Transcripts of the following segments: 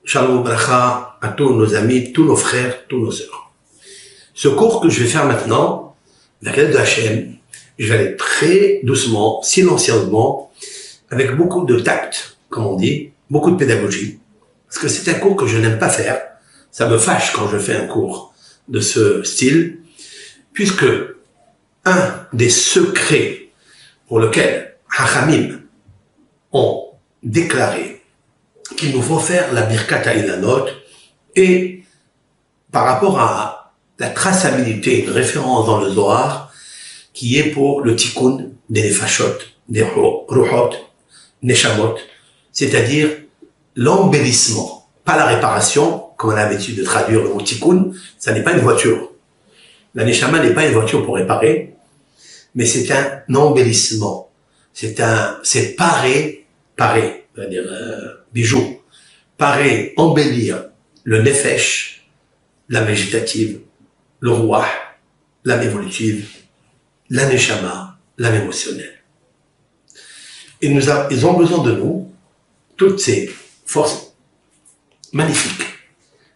Shalom bracha à tous nos amis, tous nos frères, tous nos sœurs. Ce cours que je vais faire maintenant, la l'aide de Hachem, je vais aller très doucement, silencieusement, avec beaucoup de tact, comme on dit, beaucoup de pédagogie. Parce que c'est un cours que je n'aime pas faire. Ça me fâche quand je fais un cours de ce style, puisque un des secrets pour lequel Hachamim ont déclaré qu'il nous faut faire la Birkat Ha'Ilanot, et par rapport à la traçabilité, une référence dans le Zohar, qui est pour le tikkun des nefashot, des ruhot, neshamot, c'est-à-dire l'embellissement, pas la réparation, comme on a l'habitude de traduire le mot tikkun, ça n'est pas une voiture. La neshama n'est pas une voiture pour réparer, mais c'est un embellissement. C'est parer, c'est-à-dire bijou, parer, embellir le nefesh, l'âme végétative, le ruah, l'âme évolutive, la neshama, l'âme émotionnelle. Ils ont besoin de nous, toutes ces forces magnifiques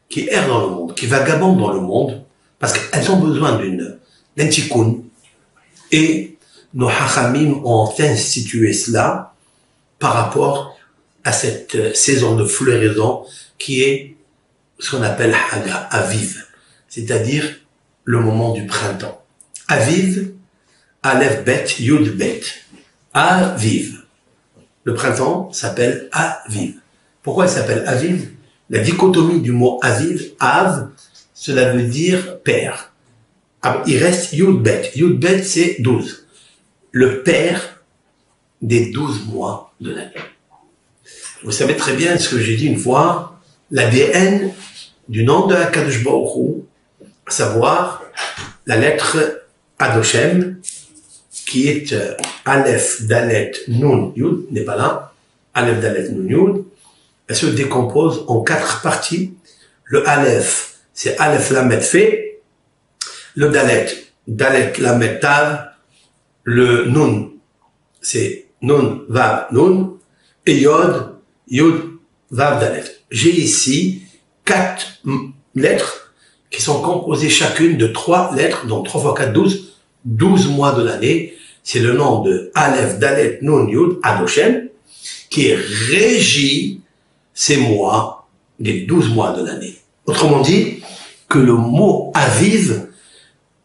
qui errent dans le monde, qui vagabondent dans le monde, parce qu'elles ont besoin d'un tikkun. Et nos hachamim ont institué cela par rapport à cette saison de floraison qui est ce qu'on appelle Haga, Aviv, c'est-à-dire le moment du printemps. Aviv, Aleph Bet, Yud Bet. Aviv. Le printemps s'appelle Aviv. Pourquoi il s'appelle Aviv? La dichotomie du mot Aviv, Av, cela veut dire père. Il reste Yud Bet. Yud Bet, c'est 12. Le père des 12 mois de l'année. Vous savez très bien ce que j'ai dit une fois, l'ADN du nom de HaKadosh Baruch Hu, à savoir la lettre Adoshem, qui est Aleph, Dalet, Nun, Yud, n'est pas là, Aleph, Dalet, Nun, Yud, elle se décompose en 4 parties. Le Aleph, c'est Aleph, Lamet, Fait, le Dalet, Dalet, Lamet, Tav, le Nun, c'est Nun, Vav, Nun, et Yod, Yud, Vav, Dalet. J'ai ici 4 lettres qui sont composées chacune de 3 lettres, donc 3 fois 4, 12, 12 mois de l'année. C'est le nom de Aleph, Dalet, Nun, Yud, Adoshem, qui régit ces mois, les 12 mois de l'année. Autrement dit, que le mot Aviv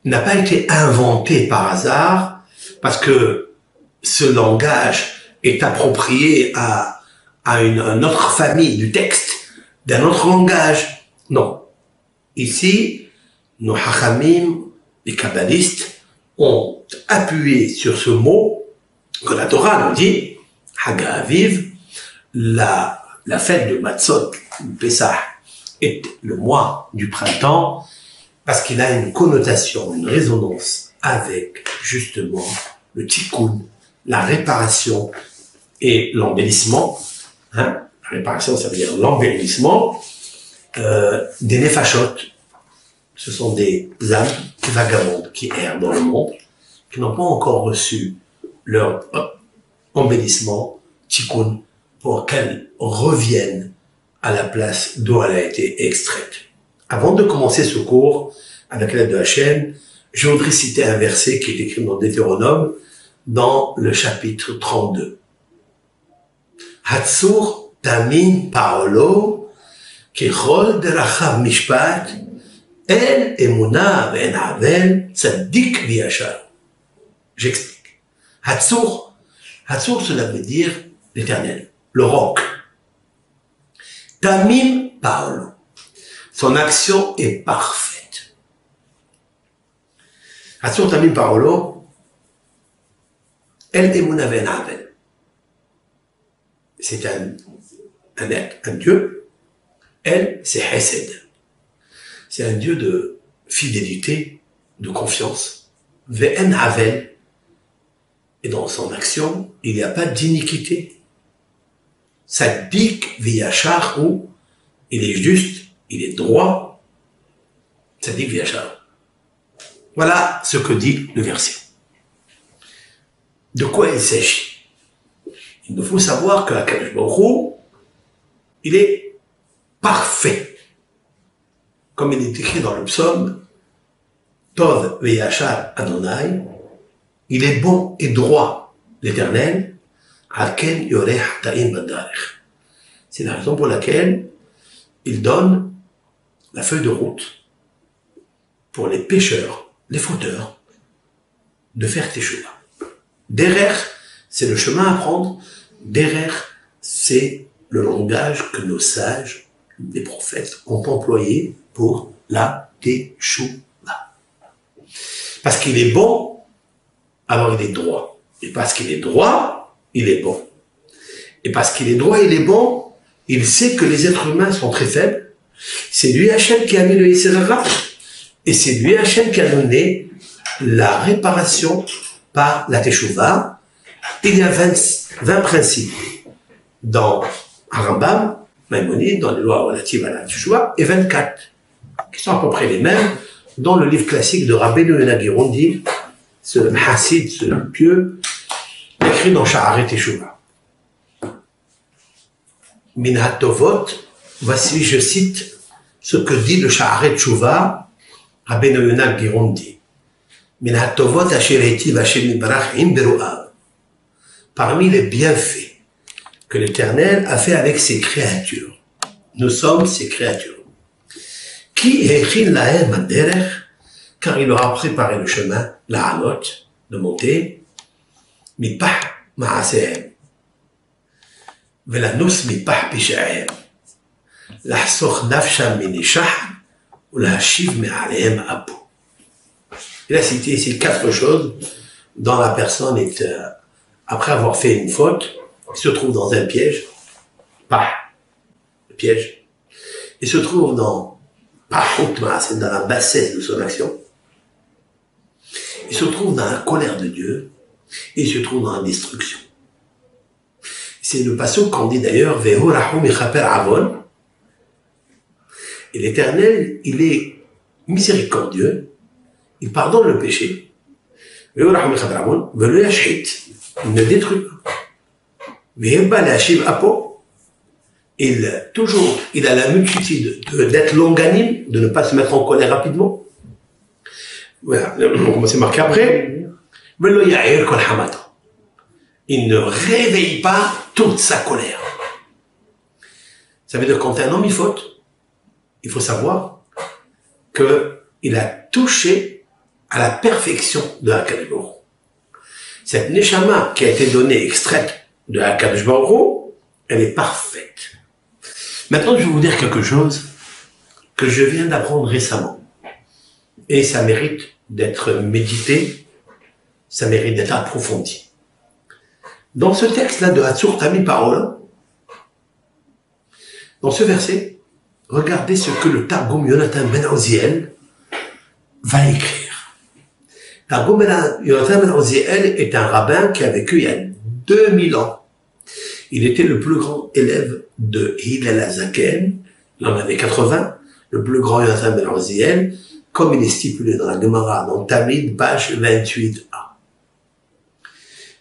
n'a pas été inventé par hasard, parce que ce langage est approprié à une autre famille du texte, d'un autre langage. Non. Ici, nos hachamim, les kabbalistes, ont appuyé sur ce mot que la Torah nous dit, Haga Aviv, la fête de Matzot, Pessah, est le mois du printemps, parce qu'il a une connotation, une résonance avec, justement, le tikkun, la réparation et l'embellissement. Hein? La réparation, ça veut dire l'embellissement des nefashot. Ce sont des âmes qui vagabondent, qui errent dans le monde, qui n'ont pas encore reçu leur embellissement, tikkun, pour qu'elles reviennent à la place d'où elle a été extraite. Avant de commencer ce cours, avec l'aide de Hachem, je voudrais citer un verset qui est écrit dans Deutéronome, dans le chapitre 32. Hatzur tamin paolo, kichol derachav mishpat, el emuna ve'en havel, tzaddik v'yashar. J'explique. Hatzur, cela veut dire l'éternel, le roc. Tamim paolo. Son action est parfaite. Hatzur tamim paolo, El Emuna Ben Avel. C'est un Dieu. Elle, c'est Hesed. C'est un Dieu de fidélité, de confiance. Ve'en Avel. Et dans son action, il n'y a pas d'iniquité. Tzaddik v'yachar, où il est juste, il est droit. Tzaddik v'yachar. Voilà ce que dit le verset. De quoi il s'agit? Il nous faut savoir que HaKadosh Baruch Hu, il est parfait. Comme il est écrit dans le psaume, Tov ve'yachar Adonai, il est bon et droit, l'Éternel, Alken yoreh ta'im badarech. C'est la raison pour laquelle il donne la feuille de route pour les pécheurs, les fauteurs, de faire teshuva. Derer, c'est le chemin à prendre. Derer, c'est le langage que nos sages, les prophètes, ont employé pour la teshuva. Parce qu'il est bon, alors il est droit. Et parce qu'il est droit, il est bon. Et parce qu'il est droit, il est bon, il sait que les êtres humains sont très faibles. C'est lui Hachem qui a mis le Yisraël, et c'est lui Hachem qui a donné la réparation par la Teshuvah. Il y a 20 principes dans Rambam, Maïmonide, dans les lois relatives à la Teshuvah, et 24, qui sont à peu près les mêmes dans le livre classique de Rabbeinu Yonah Girondi, ce Hassid, ce pieux, écrit dans Sha'arei Teshuvah. Min HaTovot, voici, je cite ce que dit le Sha'arei Teshuvah, Rabbeinu Yonah Girondi. Min HaTovot asher hitiv Hashem yitbarach im beru'av. Parmi les bienfaits que l'Éternel a fait avec ses créatures. Nous sommes ses créatures. Qui écrit lahem haderech, car il leur a préparé le chemin, la hanot, de monter, mipah ma'asehem, velanus mipah pishahem, lahsoch nafsham minishah, ou lahashiv me'alehem abu. Il a cité ici 4 choses dont la personne est, après avoir fait une faute, il se trouve dans un piège, le piège, il se trouve dans c'est dans la bassesse de son action. Il se trouve dans la colère de Dieu et il se trouve dans la destruction. C'est le passage qu'on dit d'ailleurs Vehu rahum yechaper avon. Et l'Éternel, il est miséricordieux, il pardonne le péché. Vehu rahum yechaper avon, velo yashhit, il ne détruit pas. Vehu ba le'ashiv apo. Il a la multitude d'être longanime, de ne pas se mettre en colère rapidement. Voilà, c'est marqué après. Il ne réveille pas toute sa colère. Ça veut dire que quand un homme il faute, il faut savoir qu'il a touché à la perfection de HaKadosh Baruch Hu. Cette neshama qui a été donnée, extraite de HaKadosh Baruch Hu, elle est parfaite. Maintenant, je vais vous dire quelque chose que je viens d'apprendre récemment. Et ça mérite d'être médité, ça mérite d'être approfondi. Dans ce texte-là de Hatzur Tami Parole, dans ce verset, regardez ce que le Targum Yonatan Ben Oziel va écrire. Targum Yonatan Ben Oziel est un rabbin qui a vécu il y a 2000 ans. Il était le plus grand élève de Hillel HaZaken, il en avait 80, le plus grand Yonatan Ben Oziel, comme il est stipulé dans la Gemara, dans Tamid, page 28a.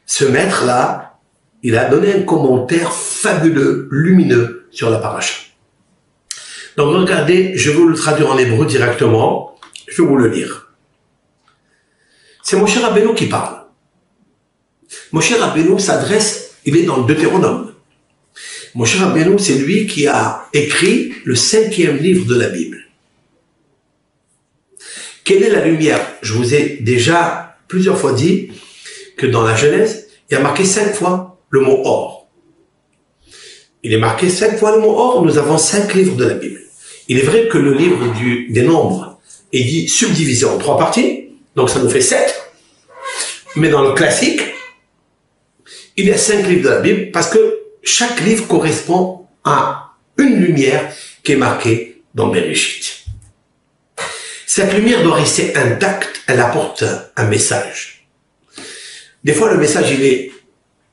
Ce maître-là, il a donné un commentaire fabuleux, lumineux, sur la paracha. Donc regardez, je vais vous le traduire en hébreu directement, je vais vous le lire. C'est Moshe Rabbeinu qui parle. Moshe Rabbeinu s'adresse, il est dans le Deutéronome. Moshe Rabbeinu, c'est lui qui a écrit le 5e livre de la Bible. Quelle est la lumière? Je vous ai déjà plusieurs fois dit que dans la Genèse, il y a marqué 5 fois le mot or. Il est marqué 5 fois le mot or, nous avons 5 livres de la Bible. Il est vrai que le livre des nombres est dit subdivisé en 3 parties, donc ça nous fait 7. Mais dans le classique, il y a 5 livres de la Bible parce que chaque livre correspond à une lumière qui est marquée dans Bereshit. Cette lumière doit rester intacte, elle apporte un message. Des fois, le message, il est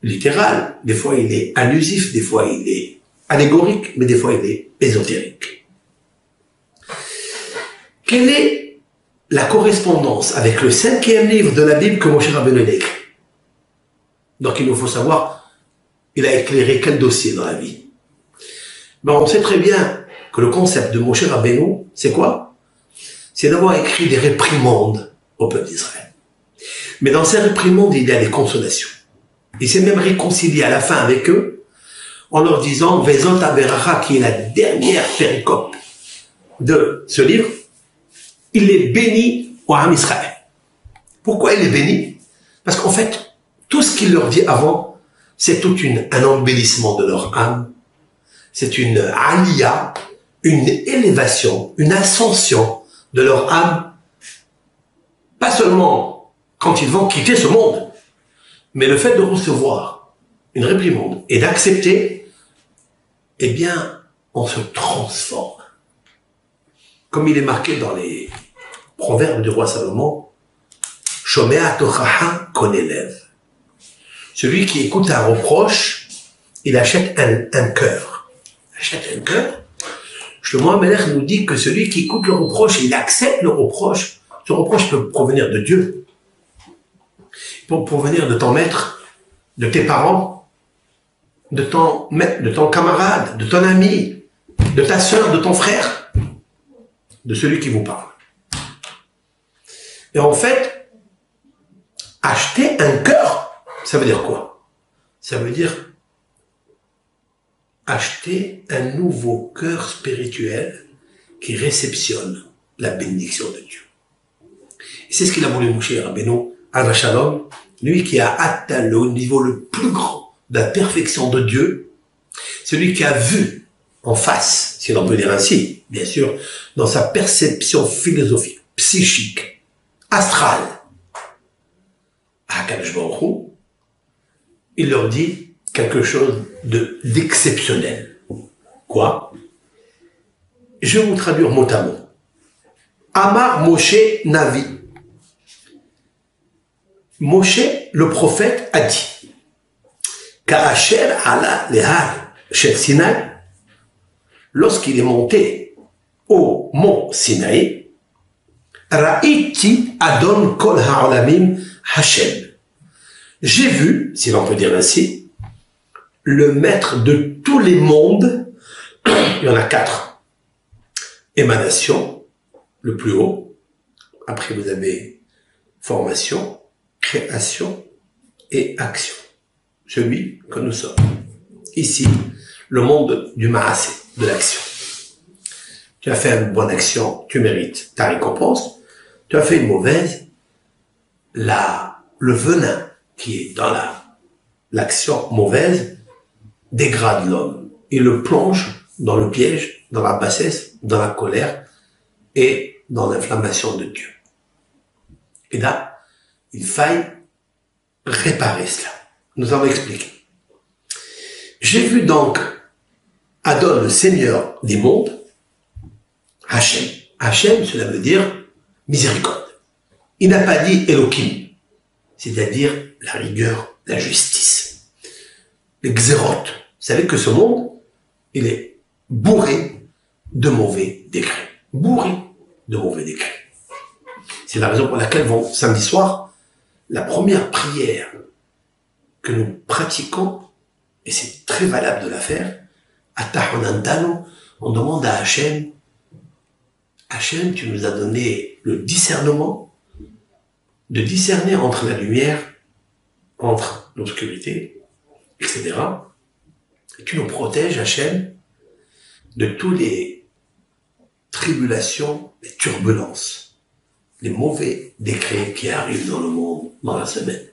littéral, des fois, il est allusif, des fois, il est allégorique, mais des fois, il est ésotérique. Quelle est la correspondance avec le 5e livre de la Bible que Moshe Rabbeinu a écrit? Donc, il nous faut savoir, il a éclairé quel dossier dans la vie? Ben, on sait très bien que que le concept de Moshe Rabbeinu, c'est quoi? C'est d'avoir écrit des réprimandes au peuple d'Israël. Mais dans ces réprimandes, il y a des consolations. Il s'est même réconcilié à la fin avec eux en leur disant Vezot Aberacha, qui est la dernière péricope de ce livre, il est béni au Ham Israël. Pourquoi il est béni? Parce qu'en fait, tout ce qu'il leur dit avant, c'est tout un embellissement de leur âme, c'est une aliyah, une élévation, une ascension de leur âme, pas seulement quand ils vont quitter ce monde, mais le fait de recevoir une réprimande et d'accepter, eh bien, on se transforme. Comme il est marqué dans les proverbes du roi Salomon, Shomea Tochaha Konelev. Celui qui écoute un reproche, il achète un cœur. Il achète un cœur. Shlomo HaMelech nous dit que celui qui écoute le reproche, il accepte le reproche. Ce reproche peut provenir de Dieu. Il peut provenir de ton maître, de tes parents, de ton camarade, de ton ami, de ta sœur, de ton frère, de celui qui vous parle. Et en fait, acheter un cœur, ça veut dire quoi? Ça veut dire acheter un nouveau cœur spirituel qui réceptionne la bénédiction de Dieu. Et c'est ce qu'il a voulu Moshe Rabbeinu, Alav Shalom, lui qui a atteint le niveau le plus grand de la perfection de Dieu, celui qui a vu en face, si l'on peut dire ainsi, bien sûr, dans sa perception philosophique, psychique, astrale, à Akadosh Baruch Hu, il leur dit quelque chose d'exceptionnel. Quoi? Je vais vous traduire mot à mot. Amar Moshe Navi. Moshe, le prophète, a dit Ka'asher ala lehar shel Sinaï, lorsqu'il est monté au mont Sinaï, Ra'iti Adon Kol Ha'olamim Hashem. J'ai vu, si l'on peut dire ainsi, le maître de tous les mondes, il y en a 4. Émanation, le plus haut. Après, vous avez formation, création et action. Celui que nous sommes. Ici, le monde du Maasé, de l'action. Tu as fait une bonne action, tu mérites ta récompense. Tu as fait une mauvaise, le venin qui est dans l'action mauvaise dégrade l'homme. Il le plonge dans le piège, dans la bassesse, dans la colère et dans l'inflammation de Dieu. Et là, il faille réparer cela. Nous allons expliquer. J'ai vu donc Adon, le Seigneur des mondes, Hachem. Hachem, cela veut dire miséricorde. Il n'a pas dit Elohim, c'est-à-dire la rigueur, la justice. Les xérotes. Vous savez que ce monde, il est bourré de mauvais décrets. Bourré de mauvais décrets. C'est la raison pour laquelle, samedi soir, la première prière que nous pratiquons, et c'est très valable de la faire, à Tahonantano, on demande à Hachem, Hachem, tu nous as donné le discernement, de discerner entre la lumière, entre l'obscurité, etc. Et tu nous protèges, Hachem, de toutes les tribulations, les turbulences, les mauvais décrets qui arrivent dans le monde, dans la semaine.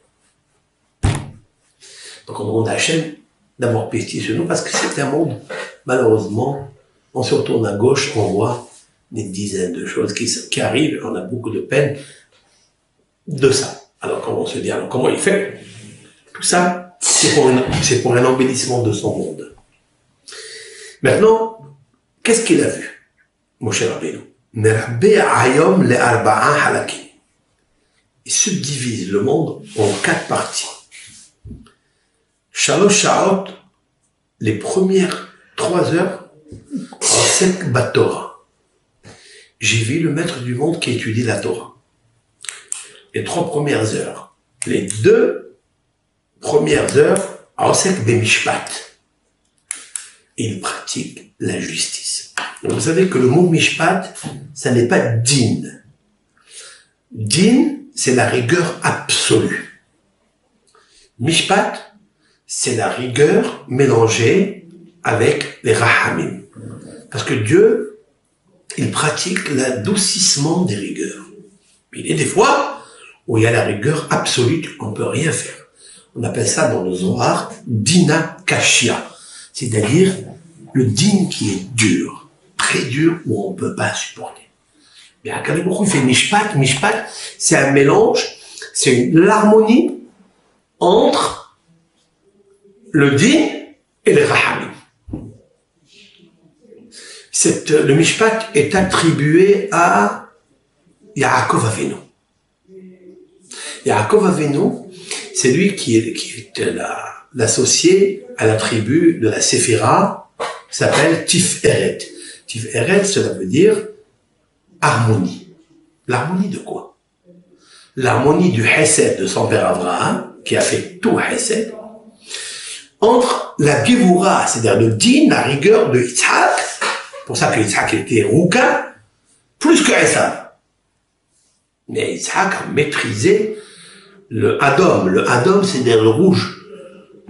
Donc on demande à Hachem d'avoir pitié sur nous, parce que c'est un monde, malheureusement, on se retourne à gauche, on voit des dizaines de choses qui arrivent, on a beaucoup de peine de ça. Alors comment on se dit, alors comment il fait? Tout ça, c'est pour un embellissement de son monde. Maintenant, qu'est-ce qu'il a vu, Moshe Rabbeinu? Il subdivise le monde en 4 parties. Shalosh Sha'ot, les premières 3 heures, Osek Batorah. J'ai vu le maître du monde qui étudie la Torah. Les 3 premières heures. Les 2 premières heures, Osek Bemishpat. Il pratique la justice. Vous savez que le mot mishpat, ça n'est pas din. Din, c'est la rigueur absolue. Mishpat, c'est la rigueur mélangée avec les rahamim. Parce que Dieu, il pratique l'adoucissement des rigueurs. Il y a des fois où il y a la rigueur absolue, on ne peut rien faire. On appelle ça dans le Zohar, dina kashia. C'est-à-dire le din qui est dur, très dur, où on ne peut pas supporter. Mais à Kadosh il fait mishpat. Mishpat, c'est un mélange, c'est l'harmonie entre le din et les rahamim. Le mishpat est attribué à Yaakov Avinu. Yaakov Avinu, c'est lui qui est l'associé à la tribu de la Séphira, qui s'appelle Tiferet. Tiferet, cela veut dire harmonie. L'harmonie de quoi? L'harmonie du Hesed de son père Abraham, qui a fait tout Hesed, entre la Gevura, c'est-à-dire le din, la rigueur de Yitzhak, pour ça que Yitzhak était rouquin, plus que Esav. Mais Yitzhak a maîtrisé le Adom. Le Adom, c'est-à-dire le rouge,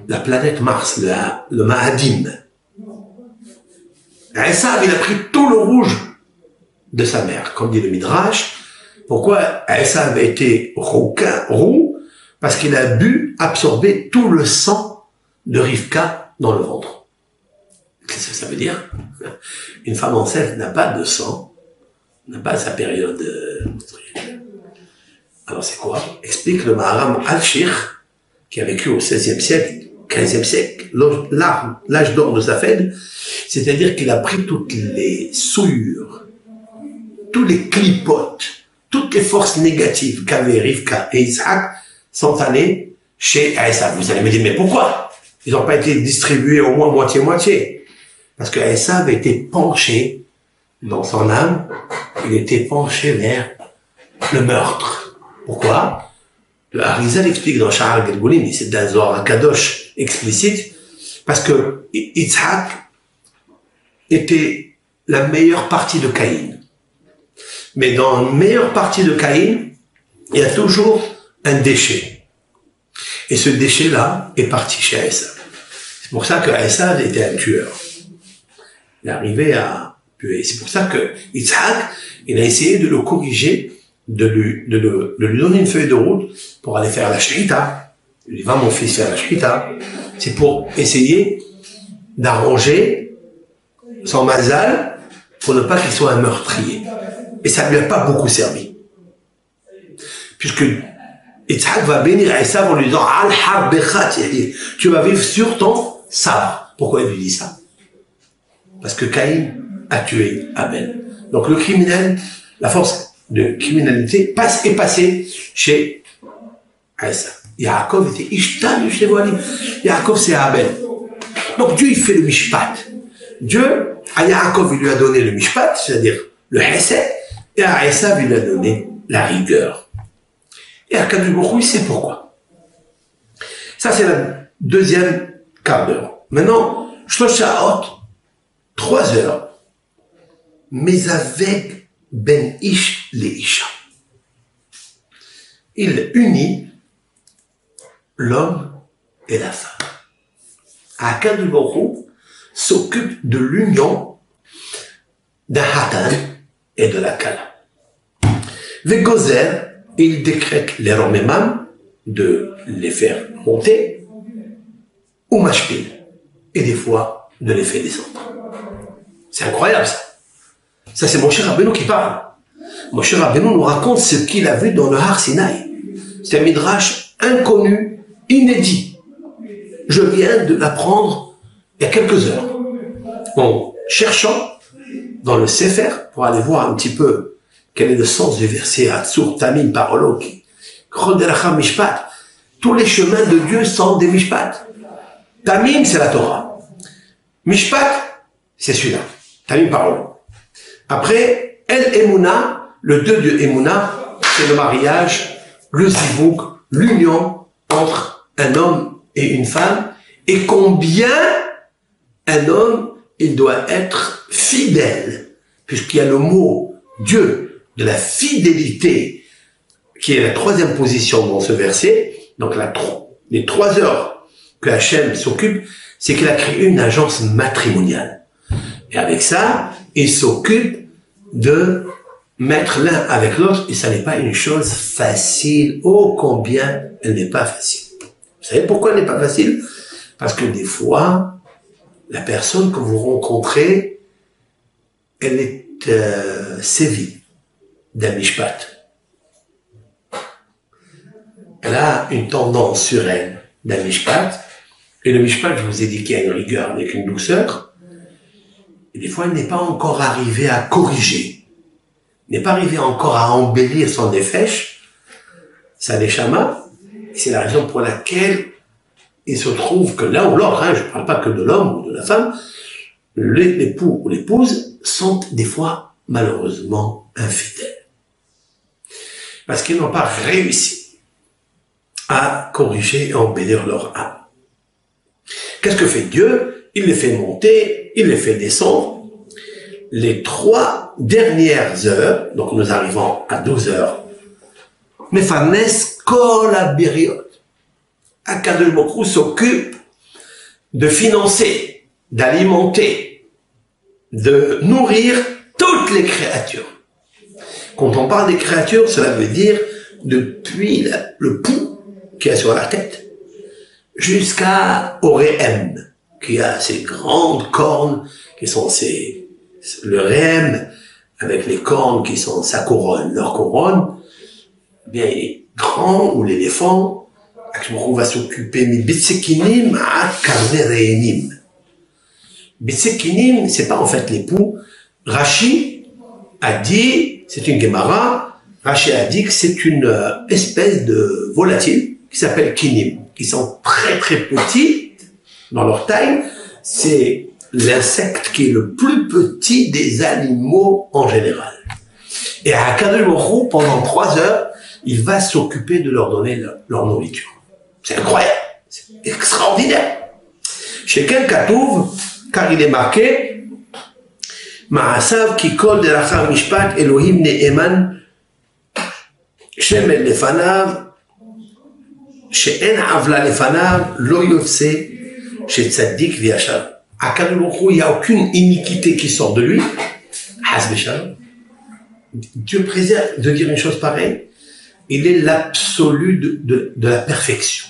la planète Mars, le Mahadim. Esav, il a pris tout le rouge de sa mère, comme dit le Midrash. Pourquoi Esav était roux? Parce qu'il a absorbé tout le sang de Rivka dans le ventre. Qu'est-ce que ça veut dire? Une femme enceinte n'a pas de sang, n'a pas sa période Alors c'est quoi? Explique le Maharam Al-Shir, qui a vécu au XVIe siècle, XVe siècle, l'âge d'or de Safed, c'est-à-dire qu'il a pris toutes les souillures, tous les clipotes, toutes les forces négatives qu'avaient Rivka et Isaac sont allés chez Esav. Vous allez me dire, mais pourquoi? Ils n'ont pas été distribués au moins moitié-moitié. Parce que Esav était penché dans son âme, il était penché vers le meurtre. Pourquoi? Le Harizal explique dans Sha'ar Gelgulim, c'est dans Zohar Kadosh explicite, parce que Yitzhak était la meilleure partie de Caïn. Mais dans la meilleure partie de Caïn, il y a toujours un déchet. Et ce déchet-là est parti chez Esav. C'est pour ça que Esav était un tueur. Il arrivait à tuer. C'est pour ça que Yitzhak, il a essayé de le corriger, de lui donner une feuille de route pour aller faire la shrita. Il dit, va mon fils faire la shrita. C'est pour essayer d'arranger son mazal pour ne pas qu'il soit un meurtrier. Et ça ne lui a pas beaucoup servi. Puisque Yitzhak va bénir Esav en lui disant, tu vas vivre sur ton sabre. Pourquoi il lui dit ça? Parce que Caïn a tué Abel. Donc le criminel, la force de criminalité est passée chez Esav. Yaakov était Ishta du Shevoalim. Yaakov c'est Abel. Donc Dieu il fait le mishpat. Dieu, à Yaakov il lui a donné le mishpat, c'est-à-dire le hesed, et à Esav il lui a donné la rigueur. Et à Kadosh Baruch Hu, il sait pourquoi. Ça c'est la deuxième quart d'heure. Maintenant, Shlosha Hot, 3 heures, mais avec Ben Ish le Isha. Il unit l'homme et la femme. Akadosh Baruch Hu s'occupe de l'union d'un Hatan et de la Kala. Vegozer, il décrète les Romemam de les faire monter, ou Mashpil, et des fois de les faire descendre. C'est incroyable ça. Ça c'est Moshe Rabbeinu qui parle. Moshe Rabbeinu nous raconte ce qu'il a vu dans le Har Sinaï. C'est un midrash inconnu, inédit. Je viens de l'apprendre il y a quelques heures. En cherchant dans le Sefer pour aller voir un petit peu quel est le sens du verset Atzur Tamim Parolo Choderacham Mishpat. Tous les chemins de Dieu sont des Mishpat. Tamim c'est la Torah. Mishpat c'est celui-là. Tamim Parolo. Après El Emouna, le 2 de Emouna, c'est le mariage, le zivouk, l'union entre un homme et une femme, et combien un homme, il doit être fidèle puisqu'il y a le mot Dieu de la fidélité, qui est la troisième position dans ce verset. Donc les 3 heures que Hachem s'occupe, c'est qu'il a créé une agence matrimoniale. Et avec ça, il s'occupe de mettre l'un avec l'autre, et ça n'est pas une chose facile. Oh, combien elle n'est pas facile. Vous savez pourquoi elle n'est pas facile? Parce que des fois, la personne que vous rencontrez, elle est sévie d'un mishpat. Elle a une tendance sur elle d'un mishpat, et le mishpat, je vous ai dit qu'il y a une rigueur avec une douceur, et des fois, elle n'est pas encore arrivée à corriger, n'est pas arrivée encore à embellir son nefesh, sa neshama. C'est la raison pour laquelle il se trouve que l'un ou l'autre, je ne parle pas que de l'homme ou de la femme, l'époux ou l'épouse sont des fois malheureusement infidèles. Parce qu'ils n'ont pas réussi à corriger et embellir leur âme. Qu'est-ce que fait Dieu? Il les fait monter, il les fait descendre. Les 3 dernières heures, donc nous arrivons à 12 heures, Mefanes kol habiriot. Akadosh Baruch Hu s'occupe de financer, d'alimenter, de nourrir toutes les créatures. Quand on parle des créatures, cela veut dire depuis le pouls qui est sur la tête jusqu'à Oréem, qui a ces grandes cornes qui sont le Réem avec les cornes qui sont sa couronne, leur couronne. Bien, les grands ou l'éléphant, on va s'occuper de Bitsekinim à Karnereinim. Bitsekinim, c'est pas en fait l'époux. Rashi a dit, c'est une Gemara, Rashi a dit que c'est une espèce de volatile qui s'appelle Kinim, qui sont très très petits dans leur taille. C'est l'insecte qui est le plus petit des animaux en général. Et à Akadosh Baruch Hu, pendant 3 heures, il va s'occuper de leur donner leur nourriture. C'est incroyable, c'est extraordinaire. Chez Ken Katouv, car il est marqué, Ma'asav ki kol derachar mishpat Elohim ne'eman shemel lefanav she'en avla lefanav lo yotse she'tzaddik v'yashar. À Akadosh Baruch Hu, il n'y a aucune iniquité qui sort de lui. Hasbe shalom. Dieu préserve de dire une chose pareille. Il est l'absolu de la perfection.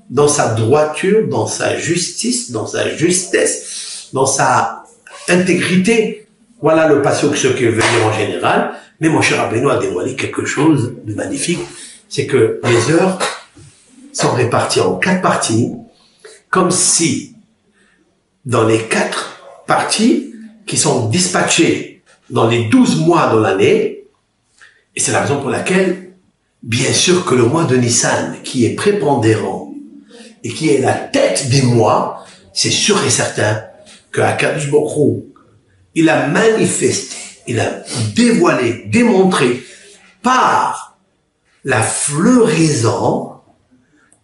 Dans sa droiture, dans sa justice, dans sa justesse, dans sa intégrité. Voilà le pasuk, ce qui veut dire en général. Mais mon cher Rabbeinu a dévoilé quelque chose de magnifique. C'est que les heures sont réparties en 4 parties, comme si dans les 4 parties qui sont dispatchées dans les 12 mois de l'année, et c'est la raison pour laquelle, bien sûr que le mois de Nissan, qui est prépondérant et qui est la tête des mois, c'est sûr et certain que Akadosh Baruch Hu, il a manifesté, il a dévoilé, démontré par la floraison,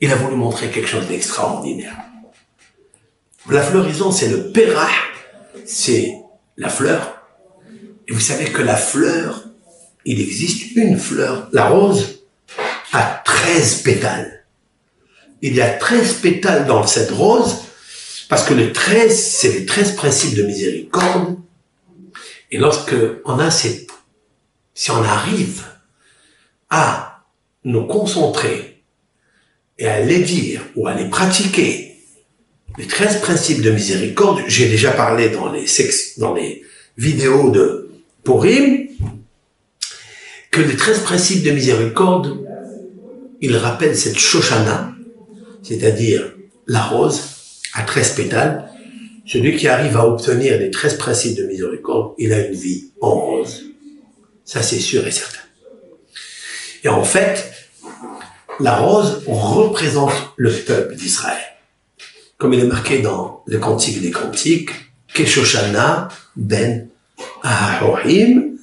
il a voulu montrer quelque chose d'extraordinaire. La floraison, c'est le perah, c'est la fleur. Et vous savez que la fleur, il existe une fleur, la rose, a 13 pétales. Il y a 13 pétales dans cette rose, parce que le 13, c'est les 13 principes de miséricorde. Et lorsque on a si on arrive à nous concentrer et à les dire ou à les pratiquer, les 13 principes de miséricorde, j'ai déjà parlé dans les vidéos de Purim, que les 13 principes de miséricorde, ils rappellent cette Shoshana, c'est-à-dire la rose à 13 pétales. Celui qui arrive à obtenir les 13 principes de miséricorde, il a une vie en rose. Ça, c'est sûr et certain. Et en fait, la rose représente le peuple d'Israël. Comme il est marqué dans le Cantique des Cantiques, Keshoshana ben Ahorim,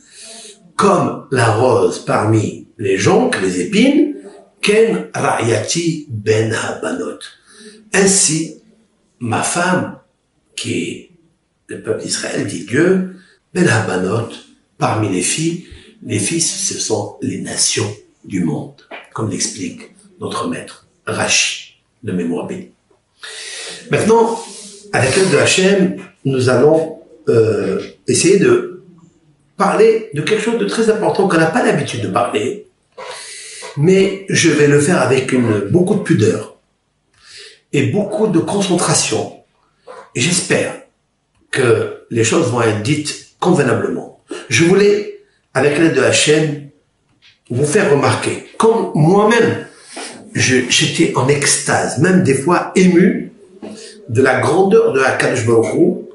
comme la rose parmi les joncs, les épines, Ken Ra'yati ben Habanot. Ainsi, ma femme, qui est le peuple d'Israël, dit Dieu, ben Habanot, parmi les fils, ce sont les nations du monde, comme l'explique notre maître Rashi, de mémoire bénie. Maintenant, avec l'aide de Hachem, nous allons essayer de parler de quelque chose de très important qu'on n'a pas l'habitude de parler, mais je vais le faire avec beaucoup de pudeur et beaucoup de concentration. Et j'espère que les choses vont être dites convenablement. Je voulais, avec l'aide de Hachem, vous faire remarquer, comme moi-même, j'étais en extase, même des fois ému, de la grandeur de Akadosh Baruch Hu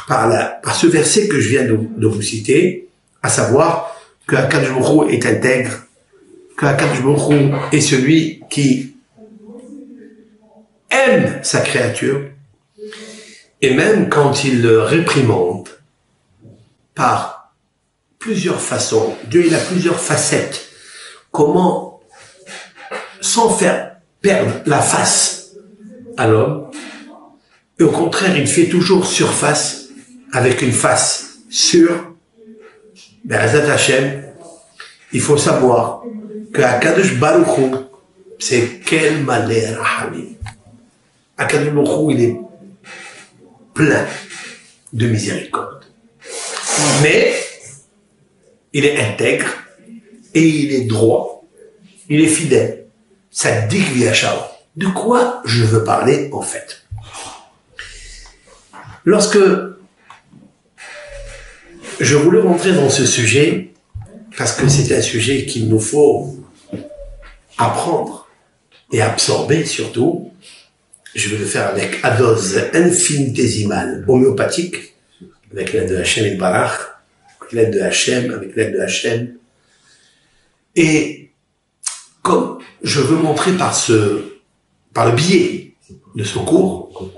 par ce verset que je viens de vous citer, à savoir que Akadosh Baruch Hu est intègre, que Akadosh Baruch Hu est celui qui aime sa créature, et même quand il le réprimande par plusieurs façons, Dieu il a plusieurs facettes, comment, sans faire perdre la face à l'homme, et au contraire, il fait toujours surface, avec une face sûre. Ben, Azat Hashem, il faut savoir que Akadosh Baruch Hu, c'est quel malheur, Hamid. Akadosh Baruch Hu, il est plein de miséricorde. Mais, il est intègre, et il est droit, il est fidèle. Ça dit qu'il y a Shalom. De quoi je veux parler, en fait? Lorsque je voulais rentrer dans ce sujet, parce que c'est un sujet qu'il nous faut apprendre et absorber surtout, je vais le faire avec à dose infinitésimale, homéopathique, avec l'aide de Hachem et Barach, avec l'aide de Hachem, et comme je veux montrer par le biais de ce cours,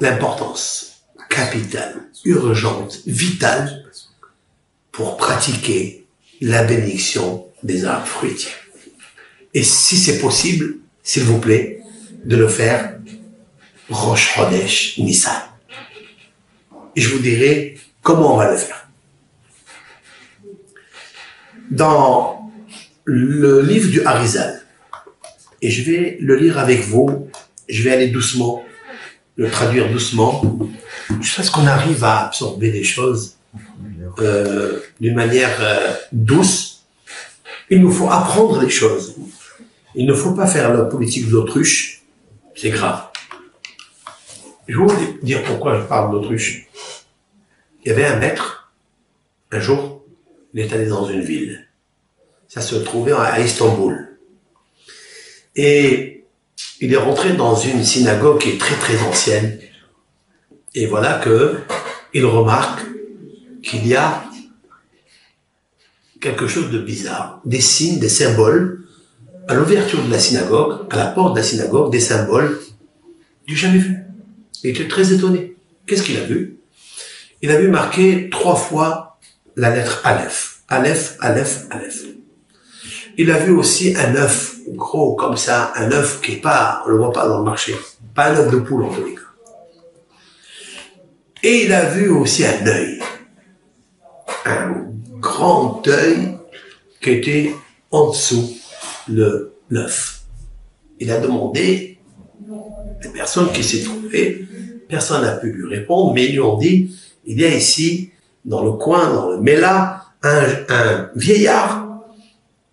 l'importance capitale, urgente, vitale pour pratiquer la bénédiction des arbres fruitiers. Et si c'est possible, s'il vous plaît, de le faire Rosh Chodesh Nissan. Et je vous dirai comment on va le faire. Dans le livre du Harizal, et je vais le lire avec vous, je vais aller doucement, le traduire doucement, jusqu'à ce qu'on arrive à absorber les choses d'une manière douce. Il nous faut apprendre les choses. Il ne faut pas faire la politique de l'autruche, c'est grave. Je vais vous dire pourquoi je parle d'autruche. Il y avait un maître, un jour, il est allé dans une ville. Ça se trouvait à Istanbul. Et il est rentré dans une synagogue qui est très très ancienne. Et voilà que il remarque qu'il y a quelque chose de bizarre. Des signes, des symboles, à l'ouverture de la synagogue, à la porte de la synagogue, des symboles. Il n'a jamais vu. Il était très étonné. Qu'est-ce qu'il a vu? Il a vu marquer 3 fois la lettre Aleph. Aleph, Aleph, Aleph. Il a vu aussi un œuf gros comme ça, un œuf qui est pas, on le voit pas dans le marché, pas un œuf de poule en tous les cas. Et il a vu aussi un œil, un grand œil qui était en dessous de l'œuf. Il a demandé, les personnes qui s'y trouvaient, personne n'a pu lui répondre, mais ils lui ont dit, il y a ici, dans le coin, dans le Mela, un vieillard,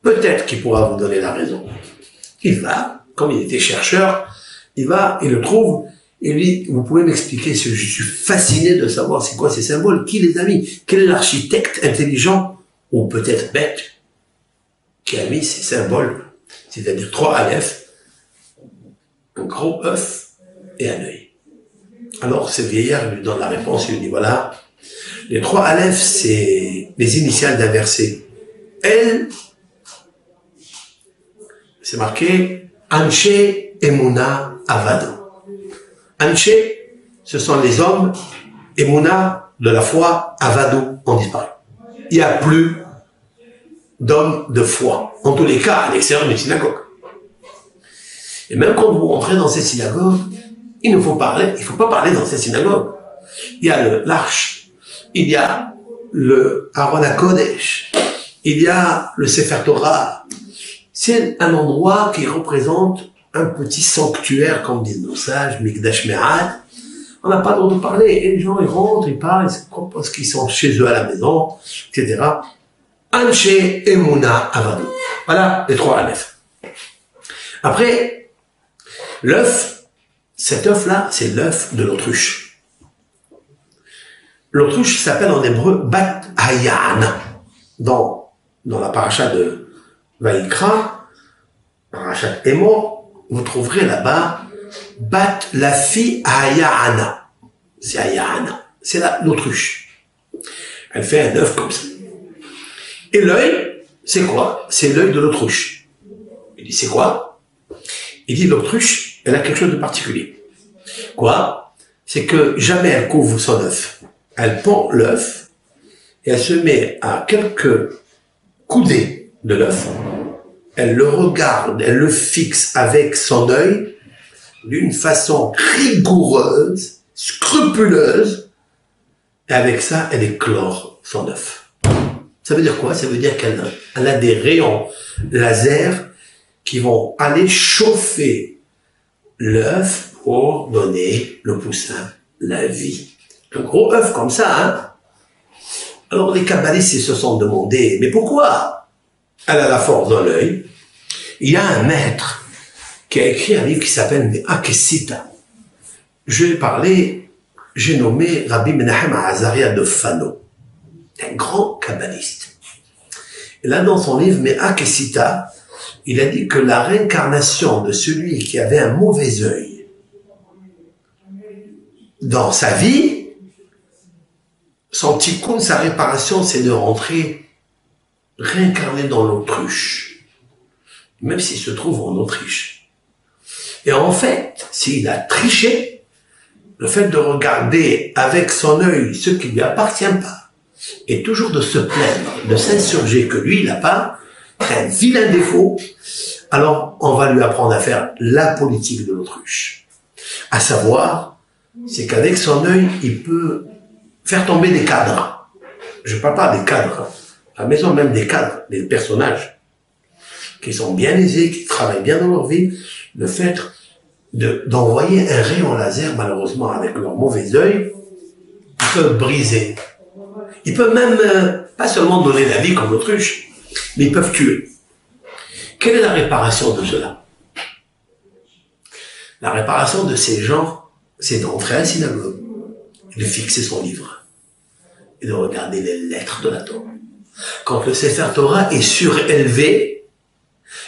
peut-être qu'il pourra vous donner la raison. Il va, comme il était chercheur, il va, il le trouve, et lui, vous pouvez m'expliquer, je suis fasciné de savoir c'est quoi ces symboles, qui les a mis, quel est l'architecte intelligent, ou peut-être bête, qui a mis ces symboles, c'est-à-dire 3 Aleph, un gros œuf et un œil. Alors, ce vieillard lui donne la réponse, il lui dit, voilà, les 3 Aleph, c'est les initiales d'un verset. Elle, c'est marqué Anshe Emuna Avado. Anshe, ce sont les hommes, Emuna, de la foi, Avado, ont disparu. Il n'y a plus d'hommes de foi. En tous les cas, à l'extérieur d'une synagogue. Et même quand vous entrez dans ces synagogues, il ne faut pas parler dans ces synagogues. Il y a l'arche, il y a le Aaron HaKodesh, il y a le Sefer Torah. C'est un endroit qui représente un petit sanctuaire, comme disent nos sages, Mikdash Me'at. On n'a pas le droit de parler. Et les gens, ils rentrent, ils parlent, ils croient parce qu'ils sont chez eux à la maison, etc. Anshe Emuna Avadu. Voilà les trois Aleph. Après, l'œuf, cet œuf-là, c'est l'œuf de l'autruche. L'autruche s'appelle en hébreu Bat Hayana. Dans la paracha de Vaïkra, parachat Emor, vous trouverez là-bas Bat, la fille Hayana. C'est Hayana. C'est l'autruche. Elle fait un œuf comme ça. Et l'œil, c'est quoi? C'est l'œil de l'autruche. Il dit, c'est quoi? Il dit, l'autruche, elle a quelque chose de particulier. Quoi? C'est que jamais elle couvre son œuf. Elle pend l'œuf et elle se met à quelques coudées de l'œuf. Elle le regarde, elle le fixe avec son œil d'une façon rigoureuse, scrupuleuse. Et avec ça, elle éclore son œuf. Ça veut dire quoi? Ça veut dire qu'elle a des rayons laser qui vont aller chauffer l'œuf pour donner le poussin la vie. Un gros œuf comme ça, hein? Alors les kabbalistes ils se sont demandé, mais pourquoi elle a la force dans l'œil? Il y a un maître qui a écrit un livre qui s'appelle Me'akesita. J'ai nommé Rabbi Menachem Azaria de Fano, un grand kabbaliste. Et là, dans son livre Me'akesita, il a dit que la réincarnation de celui qui avait un mauvais œil dans sa vie, son tikkun, sa réparation, c'est de rentrer réincarné dans l'autruche, même s'il se trouve en Autriche. Et en fait, s'il a triché, le fait de regarder avec son œil ce qui lui appartient pas, et toujours de se plaindre, de s'insurger que lui, il n'a pas, un vilain défaut, alors on va lui apprendre à faire la politique de l'autruche. À savoir, c'est qu'avec son œil, il peut faire tomber des cadres. Je parle pas des cadres, à la maison même des cadres, des personnages qui sont bien aisés, qui travaillent bien dans leur vie. Le fait d'envoyer un rayon laser, malheureusement avec leur mauvais œil, ils peuvent briser. Ils peuvent même pas seulement donner la vie comme l'autruche, mais ils peuvent tuer. Quelle est la réparation de cela? La réparation de ces gens, c'est d'entrer à la synagogue, de fixer son livre et de regarder les lettres de la Torah. Quand le Sefer Torah est surélevé,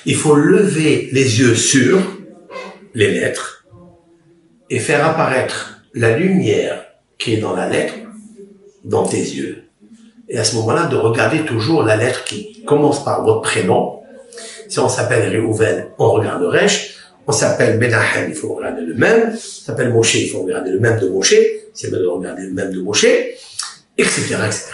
il faut lever les yeux sur les lettres et faire apparaître la lumière qui est dans la lettre dans tes yeux. Et à ce moment-là, de regarder toujours la lettre qui commence par votre prénom. Si on s'appelle Réhouven, on regarde Resh. On s'appelle Menahem, il faut regarder le même. On s'appelle Moshe, il faut regarder le même de Moshe. C'est bien de regarder le même de Moshe, etc., etc.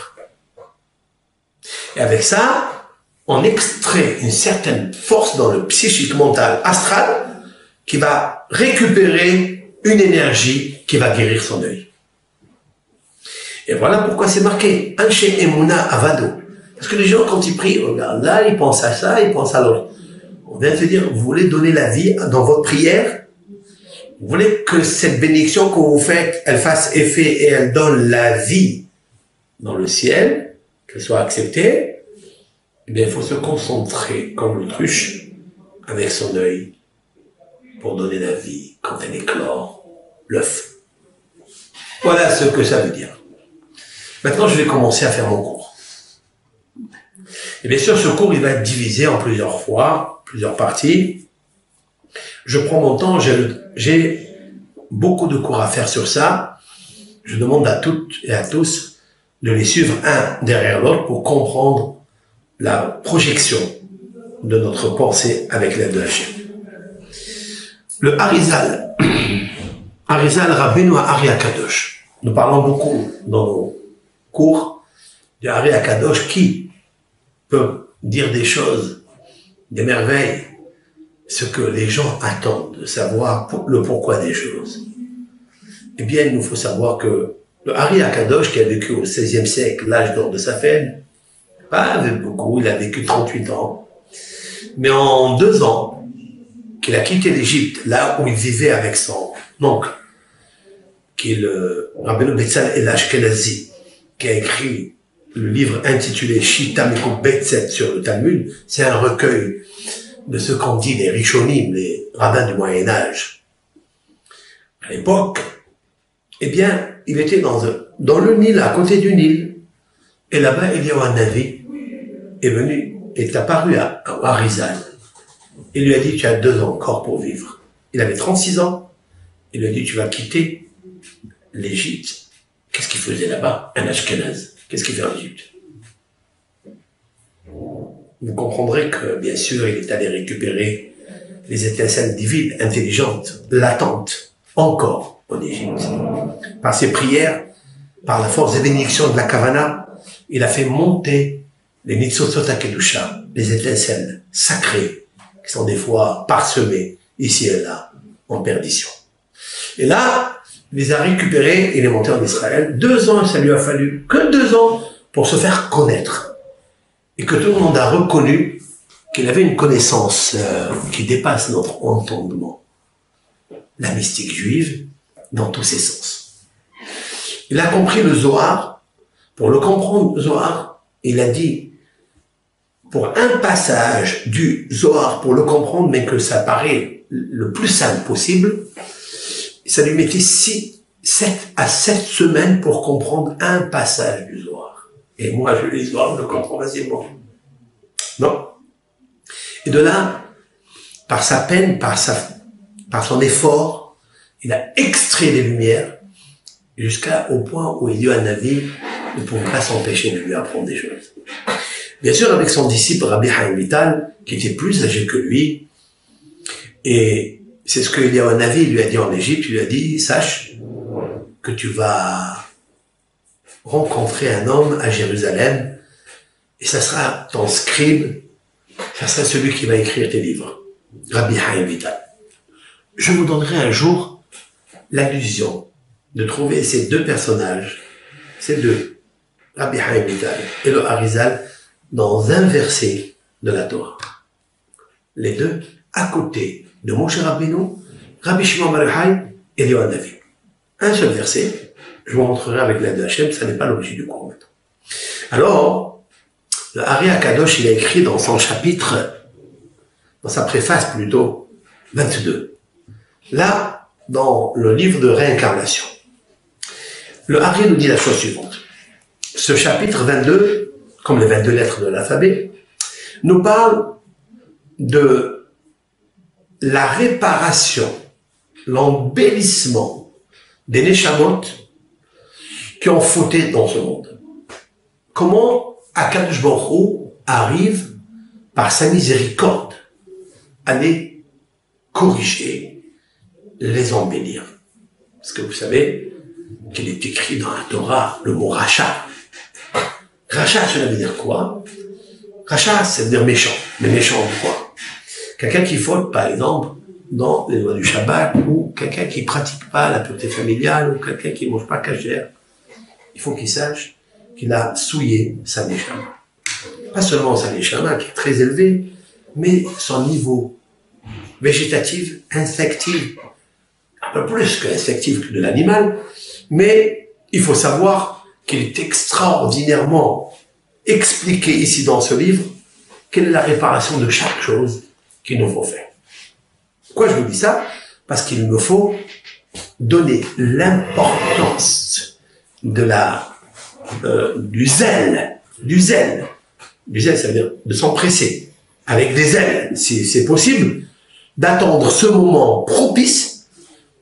Et avec ça, on extrait une certaine force dans le psychique mental astral qui va récupérer une énergie qui va guérir son œil. Et voilà pourquoi c'est marqué Anshe Emuna Avado. Parce que les gens, quand ils prient, regardent là, ils pensent à ça, ils pensent à l'autre. On vient de se dire, vous voulez donner la vie dans votre prière? Vous voulez que cette bénédiction que vous faites, elle fasse effet et elle donne la vie dans le ciel, qu'elle soit acceptée? Eh bien, il faut se concentrer comme l'autruche avec son œil pour donner la vie quand elle éclore l'œuf. Voilà ce que ça veut dire. Maintenant, je vais commencer à faire mon cours. Et bien sûr, ce cours, il va être divisé en plusieurs fois, plusieurs parties. Je prends mon temps, j'ai beaucoup de cours à faire sur ça. Je demande à toutes et à tous de les suivre un derrière l'autre pour comprendre la projection de notre pensée avec l'aide de la chaîne. Le Harizal, Harizal Rabbeinu Ari HaKadosh. Nous parlons beaucoup dans nos cours du Ari HaKadosh qui peut dire des choses, des merveilles, ce que les gens attendent de savoir le pourquoi des choses. Eh bien, il nous faut savoir que Le Ari Akadosh, qui a vécu au XVIe siècle, l'âge d'or de Safed, pas beaucoup, il a vécu 38 ans. Mais en 2 ans, qu'il a quitté l'Égypte, là où il vivait avec son oncle, qui est le Rabbeinu Betzalel Ashkenazi, qui a écrit le livre intitulé Shita Mikut Betzet sur le Talmud. C'est un recueil de ce qu'ont dit les Rishonim, les rabbins du Moyen-Âge. À l'époque, eh bien, il était dans le Nil, à côté du Nil. Et là-bas, il y a un Navi est venu, est apparu à Arizal. Il lui a dit, tu as 2 ans encore pour vivre. Il avait 36 ans. Il lui a dit, tu vas quitter l'Égypte. Qu'est-ce qu'il faisait là-bas? Un Ashkenaz. Qu'est-ce qu'il fait en Égypte? Vous comprendrez que, bien sûr, il est allé récupérer les étincelles divines, intelligentes, latentes, encore en Égypte. Par ses prières, par la force des bénédictions de la Kavana, il a fait monter les Nitzotzot HaKedusha, les étincelles sacrées, qui sont des fois parsemées, ici et là, en perdition. Et là, il les a récupérés, il est monté en Israël. 2 ans, ça lui a fallu que 2 ans pour se faire connaître. Et que tout le monde a reconnu qu'il avait une connaissance qui dépasse notre entendement. La mystique juive, dans tous ses sens. Il a compris le Zohar. Pour le comprendre, le Zohar, il a dit, pour un passage du Zohar, pour le comprendre, mais que ça paraît le plus simple possible, ça lui mettait 7 à 7 semaines pour comprendre un passage du Zohar. Et moi, je lis Zohar, je le comprends facilement. Non. Et de là, par sa peine, par son effort, il a extrait les lumières jusqu'au point où Eliyahu Hanavi ne pouvait pas s'empêcher de lui apprendre des choses. Bien sûr, avec son disciple Rabbi Chaim Vital, qui était plus âgé que lui, et c'est ce que Eliyahu Hanavi lui a dit en Égypte, il lui a dit, sache que tu vas rencontrer un homme à Jérusalem, et ça sera ton scribe, ça sera celui qui va écrire tes livres, Rabbi Chaim Vital. Je vous donnerai un jour l'allusion de trouver ces 2 personnages, ces 2, Rabbi Chaim Vital et le Arizal, dans un verset de la Torah. Les 2 à côté de Moshe Rabbeinu, Rabbi Shimon Bar Yochai et Eliyahu Hanavi. Un seul verset, je vous montrerai avec l'aide de Hachem, ça n'est pas l'objet du cours maintenant. Alors, le Ari Akadosh, il a écrit dans son chapitre, dans sa préface plutôt, 22. Là, dans le livre de réincarnation, le Ari nous dit la chose suivante. Ce chapitre 22, comme les 22 lettres de l'alphabet, nous parle de la réparation, l'embellissement des Neshamot qui ont fauté dans ce monde. Comment Akadosh Baruch Hu arrive, par sa miséricorde, à les corriger, les embellir. Parce que vous savez qu'il est écrit dans la Torah le mot Racha. Racha, cela veut dire quoi? Racha, ça veut dire méchant. Mais méchant de quoi? Quelqu'un qui faute, par exemple, dans les lois du Shabbat, ou quelqu'un qui pratique pas la pureté familiale, ou quelqu'un qui mange pas kasher. Il faut qu'il sache qu'il a souillé sa neshama. Pas seulement sa neshama, qui est très élevée, mais son niveau végétatif, instinctif, un peu plus qu'instinctif que de l'animal, mais il faut savoir qu'il est extraordinairement expliqué ici dans ce livre quelle est la réparation de chaque chose qu'il nous faut faire. Pourquoi je vous dis ça? Parce qu'il me faut donner l'importance de du zèle. Du zèle, ça veut dire de s'empresser avec des ailes, si c'est possible, d'attendre ce moment propice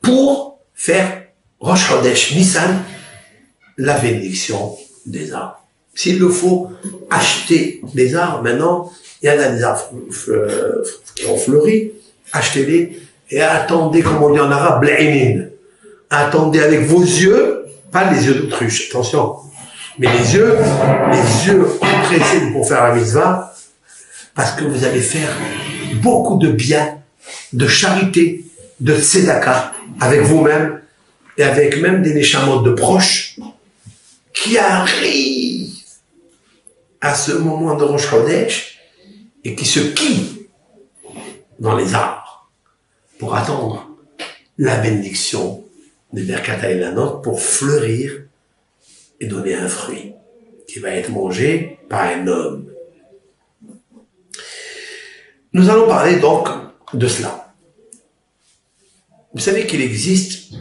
pour faire Rosh Chodesh Nissan, la bénédiction des arbres. S'il le faut acheter des arbres maintenant, il y en a des arbres qui ont fleuri, achetez-les et attendez, comme on dit en arabe, b'l'inin. Attendez avec vos yeux, pas les yeux d'autruche, attention, mais les yeux empressés pour faire la mitzvah, parce que vous allez faire beaucoup de bien, de charité, de tzedaka avec vous-même et avec même des neshamot de proches qui arrive à ce moment de Rosh Chodesh et qui se quille dans les arbres pour attendre la bénédiction de Berkat Ha'elanot pour fleurir et donner un fruit qui va être mangé par un homme. Nous allons parler donc de cela. Vous savez qu'il existe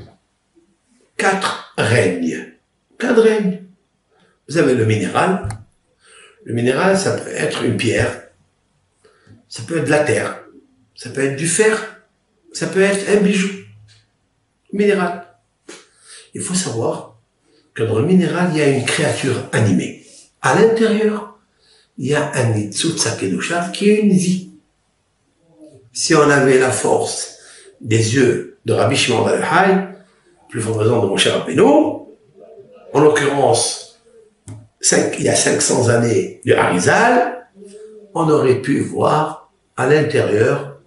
4 règnes. 4 règnes. Vous avez le minéral. Le minéral, ça peut être une pierre. Ça peut être de la terre. Ça peut être du fer. Ça peut être un bijou. Minéral. Il faut savoir que dans le minéral, il y a une créature animée. À l'intérieur, il y a un Nitzutza Kedusha qui est une vie. Si on avait la force des yeux de Rabbi Shimon Bar Yochai, plus fort raison de mon cher Rabbeinu, en l'occurrence, il y a 500 années du Harizal, on aurait pu voir à l'intérieur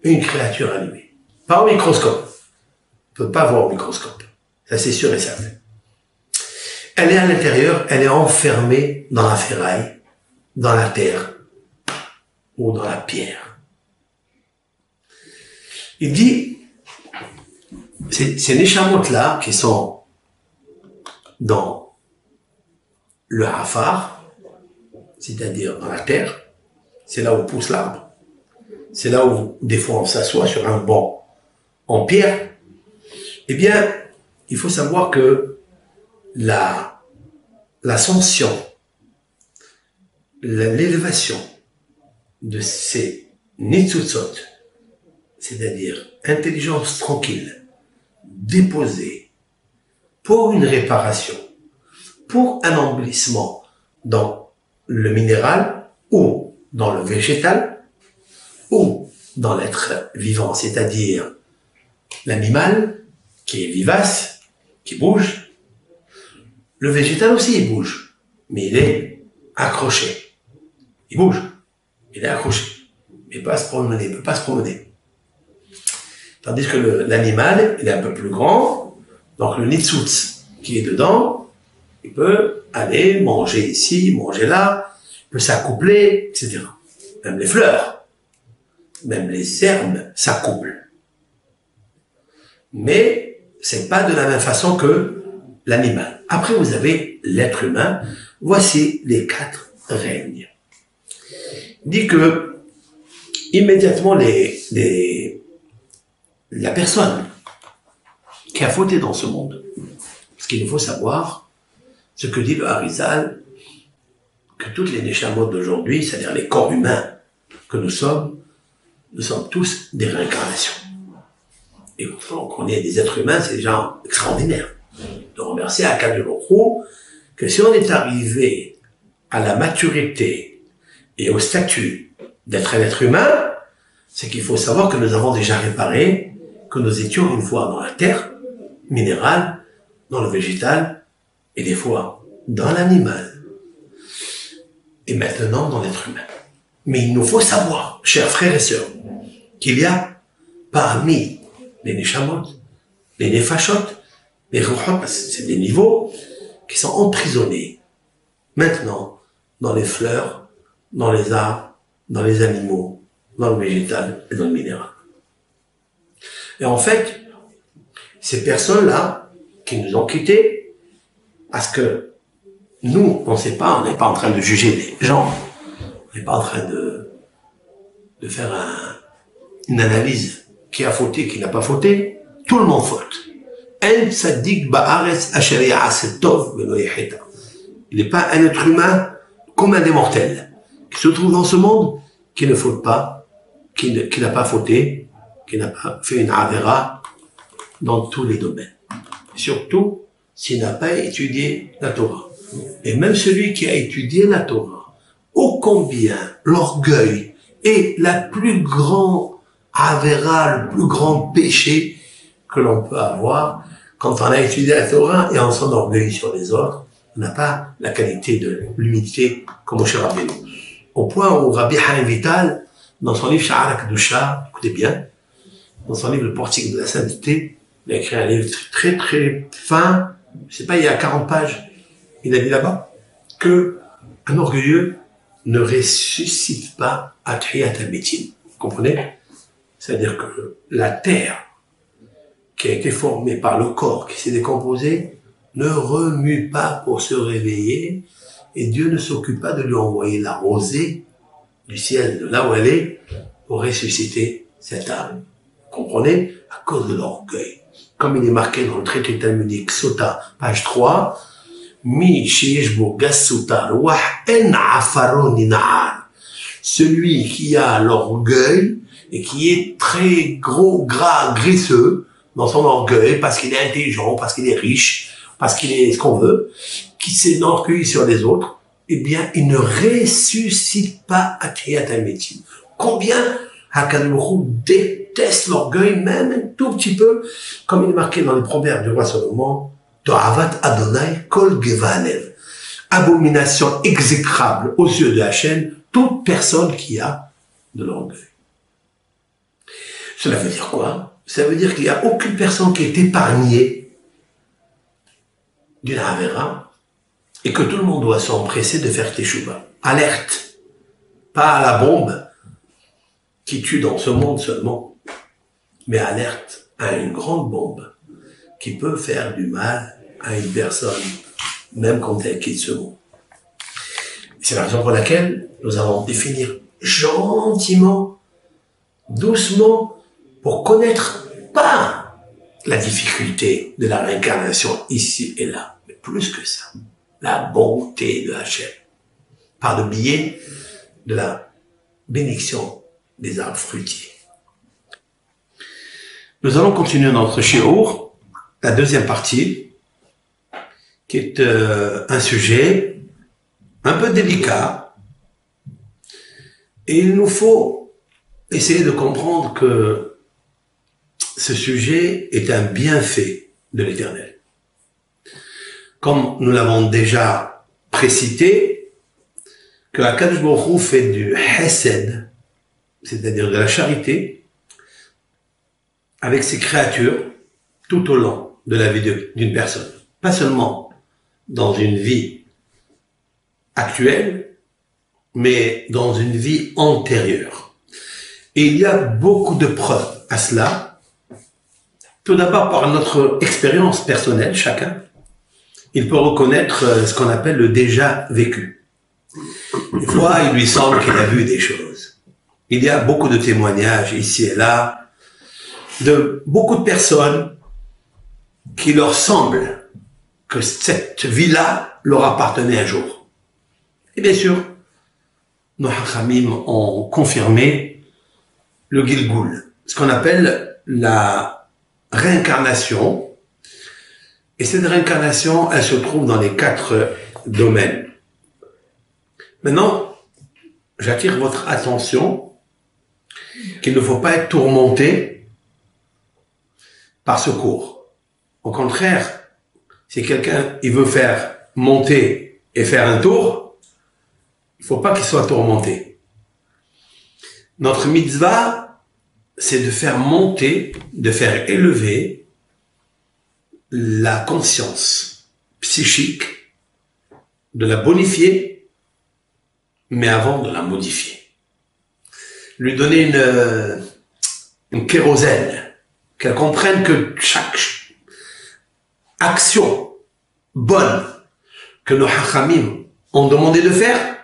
une créature animée. Pas au microscope. On ne peut pas voir au microscope. Ça, c'est sûr et certain. Elle est à l'intérieur, elle est enfermée dans la ferraille, dans la terre ou dans la pierre. Il dit, ces Neshamot-là qui sont dans le Hafar, c'est-à-dire dans la terre, c'est là où pousse l'arbre. C'est là où, des fois, on s'assoit sur un banc en pierre. Eh bien, il faut savoir que l'ascension, l'élévation de ces Nitzutzot, c'est-à-dire intelligence tranquille, déposée pour une réparation, pour un embellissement dans le minéral ou dans le végétal ou dans l'être vivant, c'est-à-dire l'animal qui est vivace, qui bouge. Le végétal aussi, il bouge, mais il est accroché. Il bouge, il est accroché, mais pas se promener, il peut pas se promener. Tandis que l'animal, il est un peu plus grand, donc le nitzutz qui est dedans, il peut aller manger ici, manger là, il peut s'accoupler, etc. Même les fleurs, même les herbes s'accouplent. Mais c'est pas de la même façon que l'animal. Après, vous avez l'être humain. Voici les 4 règnes. Il dit que immédiatement la personne qui a fauté dans ce monde, parce qu'il faut savoir ce que dit le Harizal, que toutes les Neshamot d'aujourd'hui, c'est-à-dire les corps humains que nous sommes tous des réincarnations. Et qu'on est des êtres humains, c'est des gens extraordinaires. De remercier à Akadosh Baruch Hu que si on est arrivé à la maturité et au statut d'être un être humain, c'est qu'il faut savoir que nous avons déjà réparé que nous étions une fois dans la terre minérale, dans le végétal, et des fois dans l'animal, et maintenant dans l'être humain. Mais il nous faut savoir, chers frères et sœurs, qu'il y a parmi les Neshamot, les Nefashot, les Ruchot, parce que c'est des niveaux qui sont emprisonnés maintenant dans les fleurs, dans les arbres, dans les animaux, dans le végétal et dans le minéral. Et en fait, ces personnes-là qui nous ont quittés, parce que nous, on ne sait pas, on n'est pas en train de juger les gens, on n'est pas en train de faire une analyse qui a fauté, qui n'a pas fauté, tout le monde faute. Il n'est pas un être humain comme un des mortels, qui se trouve dans ce monde, qui ne faute pas, qui n'a pas fauté, qui n'a pas fait une avéra dans tous les domaines. Surtout s'il n'a pas étudié la Torah. Et même celui qui a étudié la Torah, ô combien l'orgueil est la plus grande avéra, le plus grand péché que l'on peut avoir quand on a étudié la Torah et on s'enorgueillit sur les autres. On n'a pas la qualité de l'humilité comme au cher Rabbeinu. Au point où Rabbi Chaim Vital, dans son livre Sha'ar HaKedusha, écoutez bien, dans son livre Le Portique de la Sainteté, il a écrit un livre très très fin, je sais pas, il y a 40 pages, Il a dit là-bas que un orgueilleux ne ressuscite pas à Tahiyat al-Metin. Vous comprenez? C'est-à-dire que la terre qui a été formée par le corps qui s'est décomposé ne remue pas pour se réveiller et Dieu ne s'occupe pas de lui envoyer la rosée du ciel de là où elle est pour ressusciter cette âme. Vous comprenez? À cause de l'orgueil. Comme il est marqué dans le traité talmudique Sota, page 3, celui qui a l'orgueil et qui est très gros, gras, graisseux dans son orgueil parce qu'il est intelligent, parce qu'il est riche, parce qu'il est ce qu'on veut, qui s'enorgueille sur les autres, eh bien, il ne ressuscite pas à Tahiyat al-Metin. Combien HaKadosh Baruch Hu déteste l'orgueil, même un tout petit peu, comme il est marqué dans les proverbes du roi Salomon, To'avat Adonai kol gevanev. Abomination exécrable aux yeux de Hachem, toute personne qui a de l'orgueil. Cela veut dire quoi? Ça veut dire qu'il n'y a aucune personne qui est épargnée d'une Avera et que tout le monde doit s'empresser de faire teshuva. Alerte! Pas à la bombe qui tue dans ce monde seulement, mais alerte à une grande bombe qui peut faire du mal à une personne, même quand elle quitte ce monde. C'est la raison pour laquelle nous allons définir gentiment, doucement, pour connaître pas la difficulté de la réincarnation ici et là, mais plus que ça, la bonté de Hachem, par le biais de la bénédiction des arbres fruitiers. Nous allons continuer notre shiur, la deuxième partie, qui est un sujet un peu délicat, et il nous faut essayer de comprendre que ce sujet est un bienfait de l'Éternel. Comme nous l'avons déjà précité, que HaKadosh Baruch Hu fait du hesed, c'est-à-dire de la charité, avec ses créatures tout au long de la vie d'une personne. Pas seulement dans une vie actuelle, mais dans une vie antérieure. Et il y a beaucoup de preuves à cela. Tout d'abord par notre expérience personnelle, chacun. Il peut reconnaître ce qu'on appelle le déjà vécu. Des fois, il lui semble qu'il a vu des choses. Il y a beaucoup de témoignages ici et là, de beaucoup de personnes qui leur semble que cette vie-là leur appartenait un jour. Et bien sûr, nos Hachamim ont confirmé le Gilgul, ce qu'on appelle la réincarnation. Et cette réincarnation, elle se trouve dans les 4 domaines. Maintenant, j'attire votre attention qu'il ne faut pas être tourmenté par ce cours. Au contraire, si quelqu'un il veut faire monter et faire un tour, il ne faut pas qu'il soit tourmenté. Notre mitzvah, c'est de faire monter, de faire élever la conscience psychique, de la bonifier, mais avant de la modifier. Lui donner une kérosène, qu'elle comprenne que chaque action bonne que nos hachamim ont demandé de faire,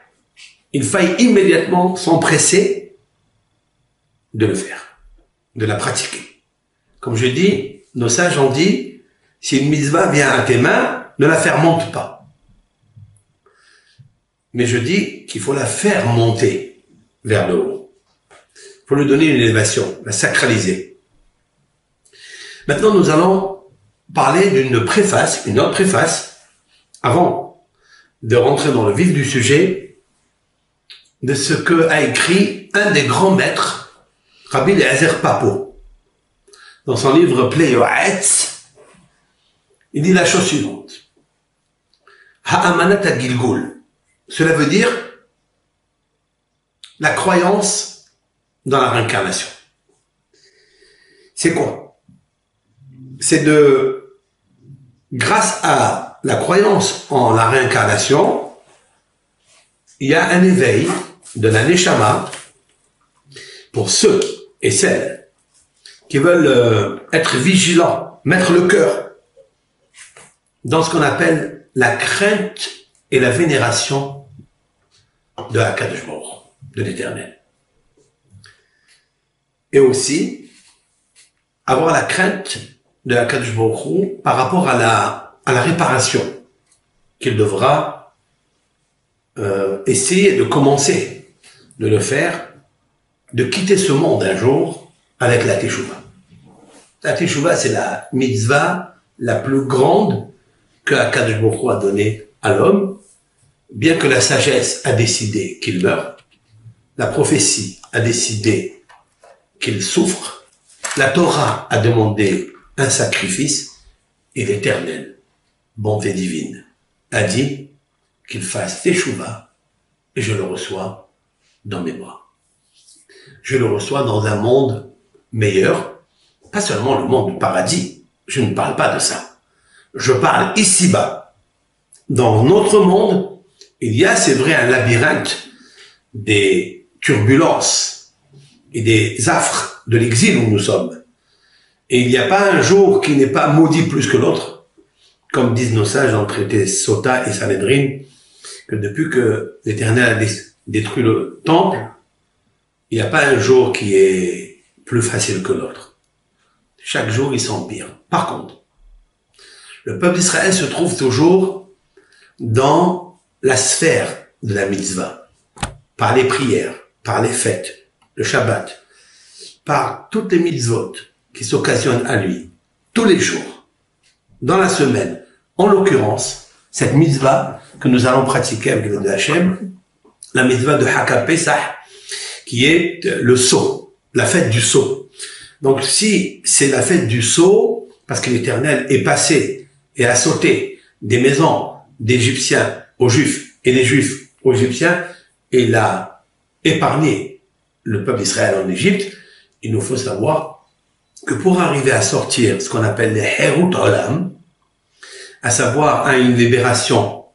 il faille immédiatement s'empresser de le faire, de la pratiquer. Comme je dis, nos sages ont dit, si une mitzvah vient à tes mains, ne la fermente pas. Mais je dis qu'il faut la faire monter vers le haut. Il faut lui donner une élévation, la sacraliser. Maintenant, nous allons parler d'une préface, une autre préface, avant de rentrer dans le vif du sujet, de ce que a écrit un des grands maîtres, Rabbi Eliezer Papo. Dans son livre Pléioetz, il dit la chose suivante. Ha'amanat ha-gilgul. Cela veut dire la croyance dans la réincarnation. C'est quoi? C'est grâce à la croyance en la réincarnation, il y a un éveil de la Neshama pour ceux et celles qui veulent être vigilants, mettre le cœur dans ce qu'on appelle la crainte et la vénération de Akadosh Baruch Hu, de l'Éternel. Et aussi, avoir la crainte de Akadosh Baruch Hu par rapport à la réparation qu'il devra essayer de commencer de le faire, de quitter ce monde un jour avec la Teshuvah. La Teshuvah, c'est la mitzvah la plus grande que Akadosh Baruch Hu a donnée à l'homme, bien que la sagesse a décidé qu'il meure, la prophétie a décidé qu'il souffre, la Torah a demandé un sacrifice, et l'Éternel, bonté divine, a dit qu'il fasse Teshuvah, et je le reçois dans mes bras. Je le reçois dans un monde meilleur, pas seulement le monde du paradis, je ne parle pas de ça. Je parle ici-bas. Dans notre monde, il y a, c'est vrai, un labyrinthe des turbulences et des affres de l'exil où nous sommes. Et il n'y a pas un jour qui n'est pas maudit plus que l'autre, comme disent nos sages dans le traité Sota et Sanhedrin, que depuis que l'Éternel a détruit le temple, il n'y a pas un jour qui est plus facile que l'autre. Chaque jour, il s'empire. Par contre, le peuple d'Israël se trouve toujours dans la sphère de la mitzvah, par les prières, par les fêtes, le Shabbat, par toutes les mitzvot qui s'occasionnent à lui, tous les jours, dans la semaine. En l'occurrence, cette mitzvah que nous allons pratiquer avec le Hachem, la mitzvah de Haka Pesach, qui est le sceau, la fête du sceau. Donc si c'est la fête du sceau, parce que l'Éternel est passé et a sauté des maisons d'Égyptiens aux Juifs et des Juifs aux Égyptiens, et il a épargné le peuple d'Israël en Égypte, il nous faut savoir que pour arriver à sortir ce qu'on appelle les Herut Olam, à savoir à une libération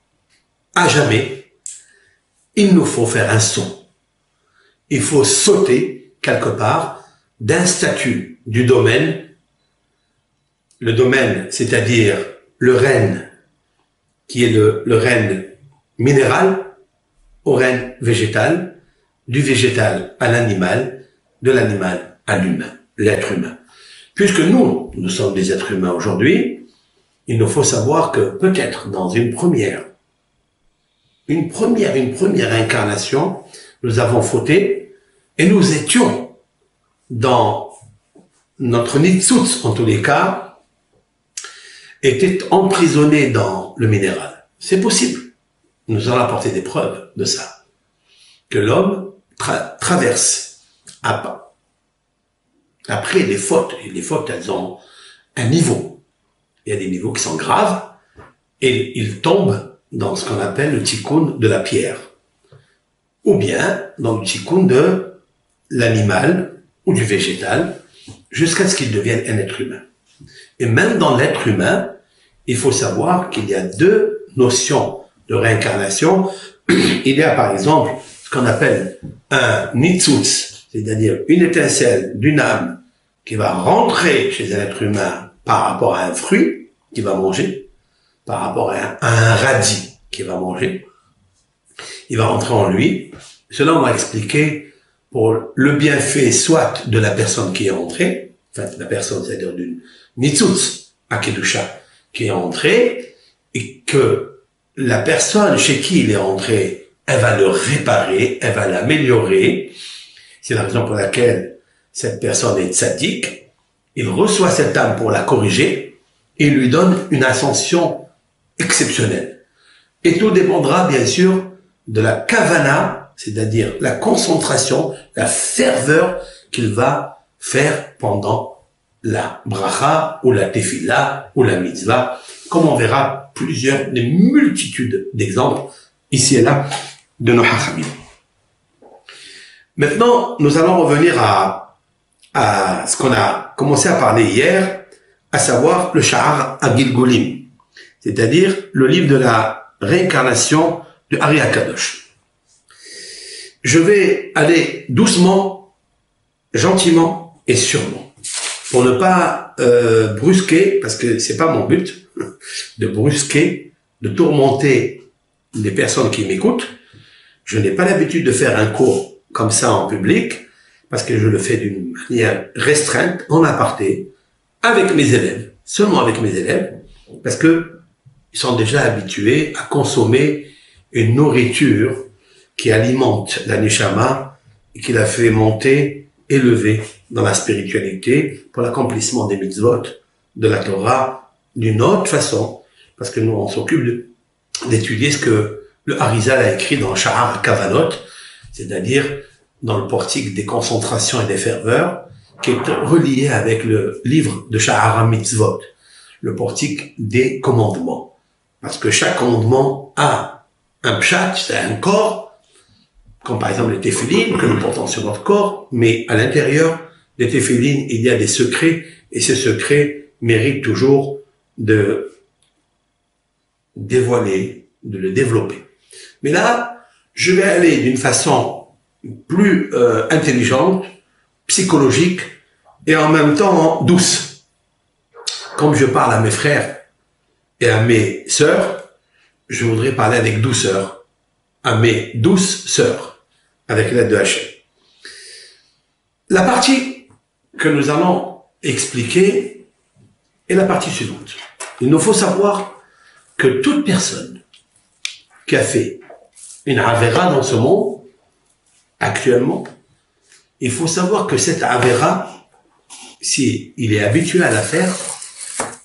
à jamais, il nous faut faire un saut. Il faut sauter quelque part d'un statut du domaine, le domaine, c'est-à-dire le règne, qui est le règne minéral, au règne végétal, du végétal à l'animal, de l'animal à l'humain, l'être humain. Puisque nous sommes des êtres humains aujourd'hui, il nous faut savoir que peut-être dans une première incarnation, nous avons fauté et nous étions dans notre nitzutz, en tous les cas, était emprisonnés dans le minéral. C'est possible. Nous allons apporter des preuves de ça. Que l'homme traverse à pas. Après les fautes, et les fautes, elles ont un niveau. Il y a des niveaux qui sont graves, et il tombe dans ce qu'on appelle le tikkun de la pierre. Ou bien dans le tikkun de l'animal ou du végétal, jusqu'à ce qu'il devienne un être humain. Et même dans l'être humain, il faut savoir qu'il y a deux notions de réincarnation. Il y a par exemple ce qu'on appelle un nitzutz, c'est-à-dire une étincelle d'une âme qui va rentrer chez un être humain par rapport à un fruit qu'il va manger, par rapport à un radis qu'il va manger. Il va rentrer en lui. Cela, on va expliquer pour le bienfait soit de la personne qui est entrée, enfin la personne, c'est-à-dire d'une nitzutz à Kedusha qui est entrée, et que la personne chez qui il est entré, elle va le réparer, elle va l'améliorer. C'est la raison pour laquelle cette personne est tzaddik. Il reçoit cette âme pour la corriger et lui donne une ascension exceptionnelle. Et tout dépendra bien sûr de la kavana, c'est-à-dire la concentration, la ferveur qu'il va faire pendant la bracha ou la tefila ou la mitzvah, comme on verra des multitudes d'exemples ici et là de nos hachamim. Maintenant, nous allons revenir à ce qu'on a commencé à parler hier, à savoir le sha'ar à Gilgulim, c'est-à-dire le livre de la réincarnation de Ari Akadosh. Je vais aller doucement, gentiment et sûrement, pour ne pas brusquer, parce que c'est pas mon but, de brusquer, de tourmenter les personnes qui m'écoutent. Je n'ai pas l'habitude de faire un cours comme ça en public, parce que je le fais d'une manière restreinte, en aparté, avec mes élèves, seulement avec mes élèves, parce que ils sont déjà habitués à consommer une nourriture qui alimente la neshama et qui la fait monter, élever dans la spiritualité pour l'accomplissement des mitzvot, de la Torah, d'une autre façon, parce que nous on s'occupe d'étudier ce que le Harizal a écrit dans Sha'ar Kavanot, c'est-à-dire dans le portique des concentrations et des ferveurs, qui est relié avec le livre de Sha'ar Mitzvot, le portique des commandements. Parce que chaque commandement a un pshat, c'est un corps, comme par exemple les téphilines que nous portons sur notre corps, mais à l'intérieur des téphilines, il y a des secrets, et ces secrets méritent toujours de dévoiler, de le développer. Mais là, je vais aller d'une façon plus intelligente, psychologique, et en même temps douce. Comme je parle à mes frères et à mes sœurs, je voudrais parler avec douceur à mes douces sœurs, avec l'aide de Hachem. La partie que nous allons expliquer est la partie suivante. Il nous faut savoir que toute personne qui a fait une avéra dans ce monde, actuellement, il faut savoir que cette avéra, si il est habitué à la faire,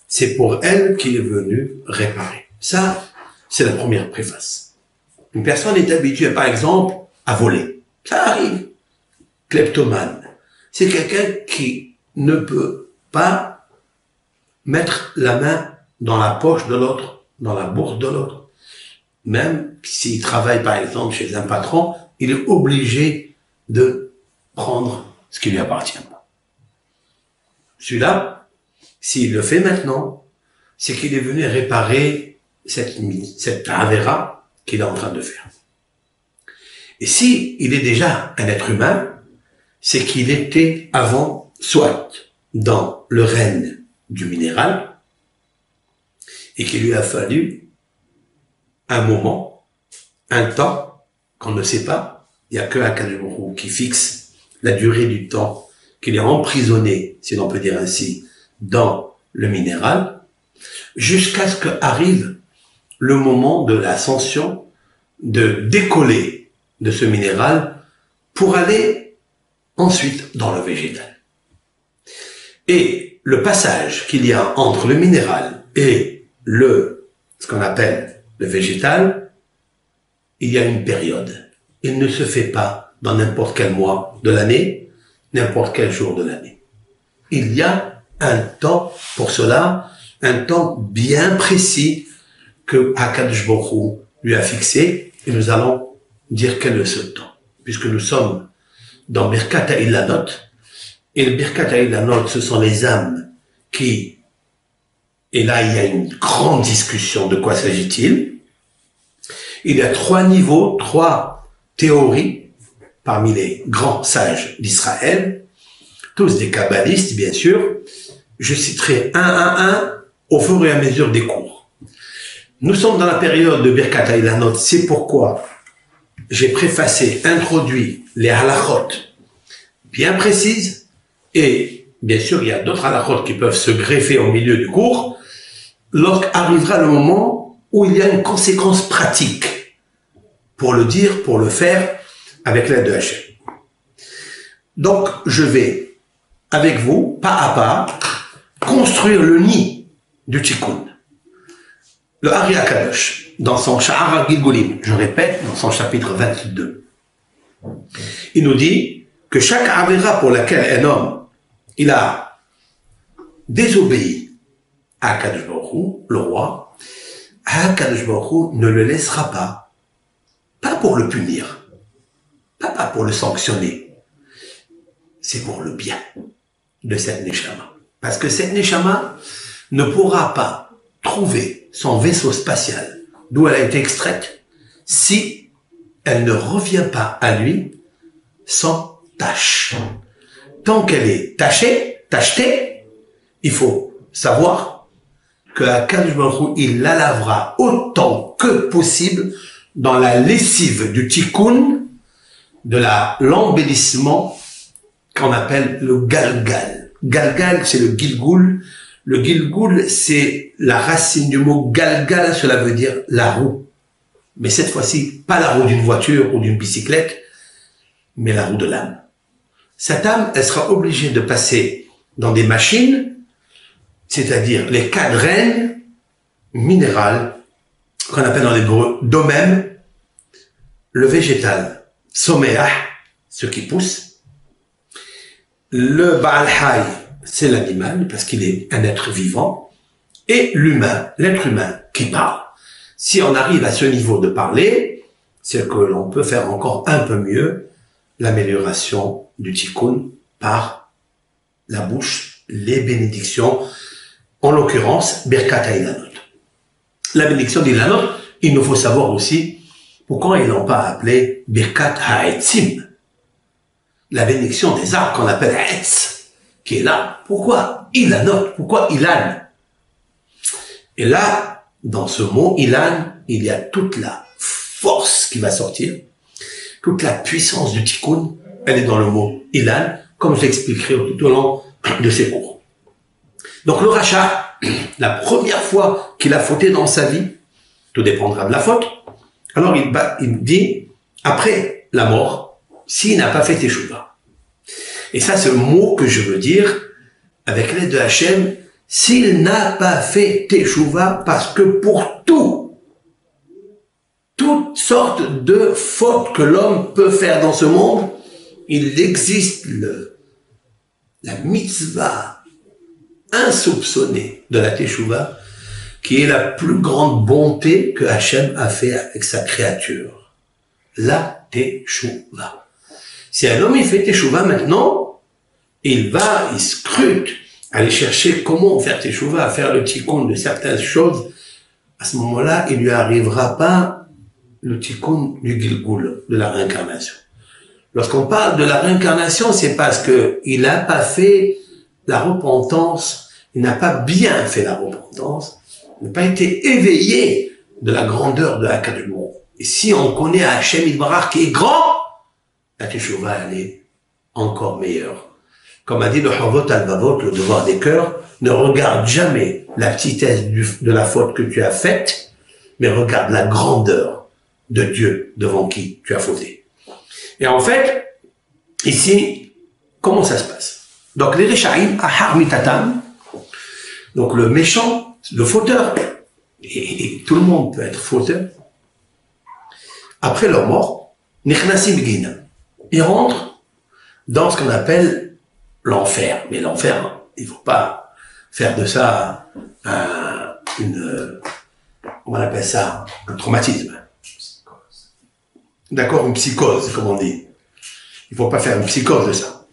c'est pour elle qu'il est venu réparer. Ça, c'est la première préface. Une personne est habituée, par exemple, à voler. Ça arrive. Kleptomane. C'est quelqu'un qui ne peut pas mettre la main dans la poche de l'autre, dans la bourse de l'autre. Même s'il travaille, par exemple, chez un patron, il est obligé de prendre ce qui lui appartient. Celui-là, s'il le fait maintenant, c'est qu'il est venu réparer cette avéra qu'il est en train de faire. Et si il est déjà un être humain, c'est qu'il était avant, soit dans le règne du minéral, et qu'il lui a fallu un moment, un temps, qu'on ne sait pas, il n'y a que Akadosh Baruch Hu qui fixe la durée du temps qu'il est emprisonné, si l'on peut dire ainsi, dans le minéral, jusqu'à ce qu'arrive le moment de l'ascension, de décoller de ce minéral pour aller ensuite dans le végétal. Et le passage qu'il y a entre le minéral et ce qu'on appelle le végétal, il y a une période. Il ne se fait pas dans n'importe quel mois de l'année, n'importe quel jour de l'année. Il y a un temps pour cela, un temps bien précis que Akadosh Baruch Hu lui a fixé, et nous allons dire quel est ce temps, puisque nous sommes dans Birkat HaIlanot, et le Birkat HaIlanot, ce sont les âmes qui, et là il y a une grande discussion, de quoi s'agit-il? Il y a 3 niveaux, 3 théories, parmi les grands sages d'Israël, tous des kabbalistes bien sûr. Je citerai un à un au fur et à mesure des cours. Nous sommes dans la période de Birkat HaIlanot, c'est pourquoi j'ai préfacé, introduit les halachot bien précises, et bien sûr il y a d'autres halachot qui peuvent se greffer au milieu du cours, lorsqu'arrivera le moment où il y a une conséquence pratique, pour le dire, pour le faire, avec l'aide de Hachem. Donc je vais, avec vous, pas à pas, construire le nid du Tikkun. Le Ari Akadosh, dans son Sha'ar HaGilgulim, je répète, dans son chapitre 22, il nous dit que chaque avéra pour laquelle un homme, il a désobéi à Akadosh Baruch Hu, le roi, Akadosh Baruch Hu ne le laissera pas pour le punir, pas pour le sanctionner, c'est pour le bien de cette neshama. Parce que cette neshama ne pourra pas trouver son vaisseau spatial, d'où elle a été extraite, si elle ne revient pas à lui sans tâche. Tant qu'elle est tachetée, il faut savoir que Akadosh Baruch Hu, il la lavera autant que possible dans la lessive du tikkun, de l'embellissement qu'on appelle le galgal. Galgal, c'est le gilgoul. Le gilgoul, c'est la racine du mot galgal, cela veut dire la roue. Mais cette fois-ci, pas la roue d'une voiture ou d'une bicyclette, mais la roue de l'âme. Cette âme, elle sera obligée de passer dans des machines, c'est-à-dire les cadrènes minérales, qu'on appelle dans l'hébreu domem, le végétal, soméah, ce qui pousse, le Baal Hay, c'est l'animal, parce qu'il est un être vivant, et l'humain, l'être humain qui parle. Si on arrive à ce niveau de parler, c'est que l'on peut faire encore un peu mieux l'amélioration du tikkun par la bouche, les bénédictions, en l'occurrence, Birkat HaIlanot. La bénédiction d'Ilanot, il nous faut savoir aussi pourquoi ils l'ont pas appelé Birkat HaEtzim, la bénédiction des arbres qu'on appelle Etz, qui est là. Pourquoi Ilanot? Pourquoi Ilan? Et là, dans ce mot Ilan, il y a toute la force qui va sortir, toute la puissance du tikkun, elle est dans le mot Ilan, comme je l'expliquerai tout au long de ces cours. Donc le rachat, la première fois qu'il a fauté dans sa vie, tout dépendra de la faute, alors il dit, après la mort, s'il n'a pas fait teshuva. Et ça, c'est le mot que je veux dire, avec l'aide de Hachem, s'il n'a pas fait teshuva, parce que pour toutes sortes de fautes que l'homme peut faire dans ce monde, il existe la mitzvah insoupçonnée de la teshuva, qui est la plus grande bonté que Hachem a fait avec sa créature. La teshuva. Si un homme il fait teshuva maintenant, il scrute, aller chercher comment faire teshuva, à faire le tikkun de certaines choses, à ce moment-là, il lui arrivera pas le tikkun du Gilgul, de la réincarnation. Lorsqu'on parle de la réincarnation, c'est parce que il n'a pas fait la repentance, il n'a pas bien fait la repentance, il n'a pas été éveillé de la grandeur de Akadosh Baruch Hu. Et si on connaît Hachem Yitbarach qui est grand, la teshuva, elle est encore meilleure. Comme a dit le Chovot Halvavot, le devoir des cœurs, ne regarde jamais la petitesse de la faute que tu as faite, mais regarde la grandeur de Dieu devant qui tu as fauté. Et en fait, ici, comment ça se passe? Donc les Rechaim, Ahar Mitatam, donc le méchant, le fauteur, et tout le monde peut être fauteur, après leur mort, Nichnasim Gina, ils rentrent dans ce qu'on appelle l'enfer. Mais l'enfer, il faut pas faire de ça on appelle ça un traumatisme. D'accord, une psychose, comme on dit. Il faut pas faire une psychose de ça.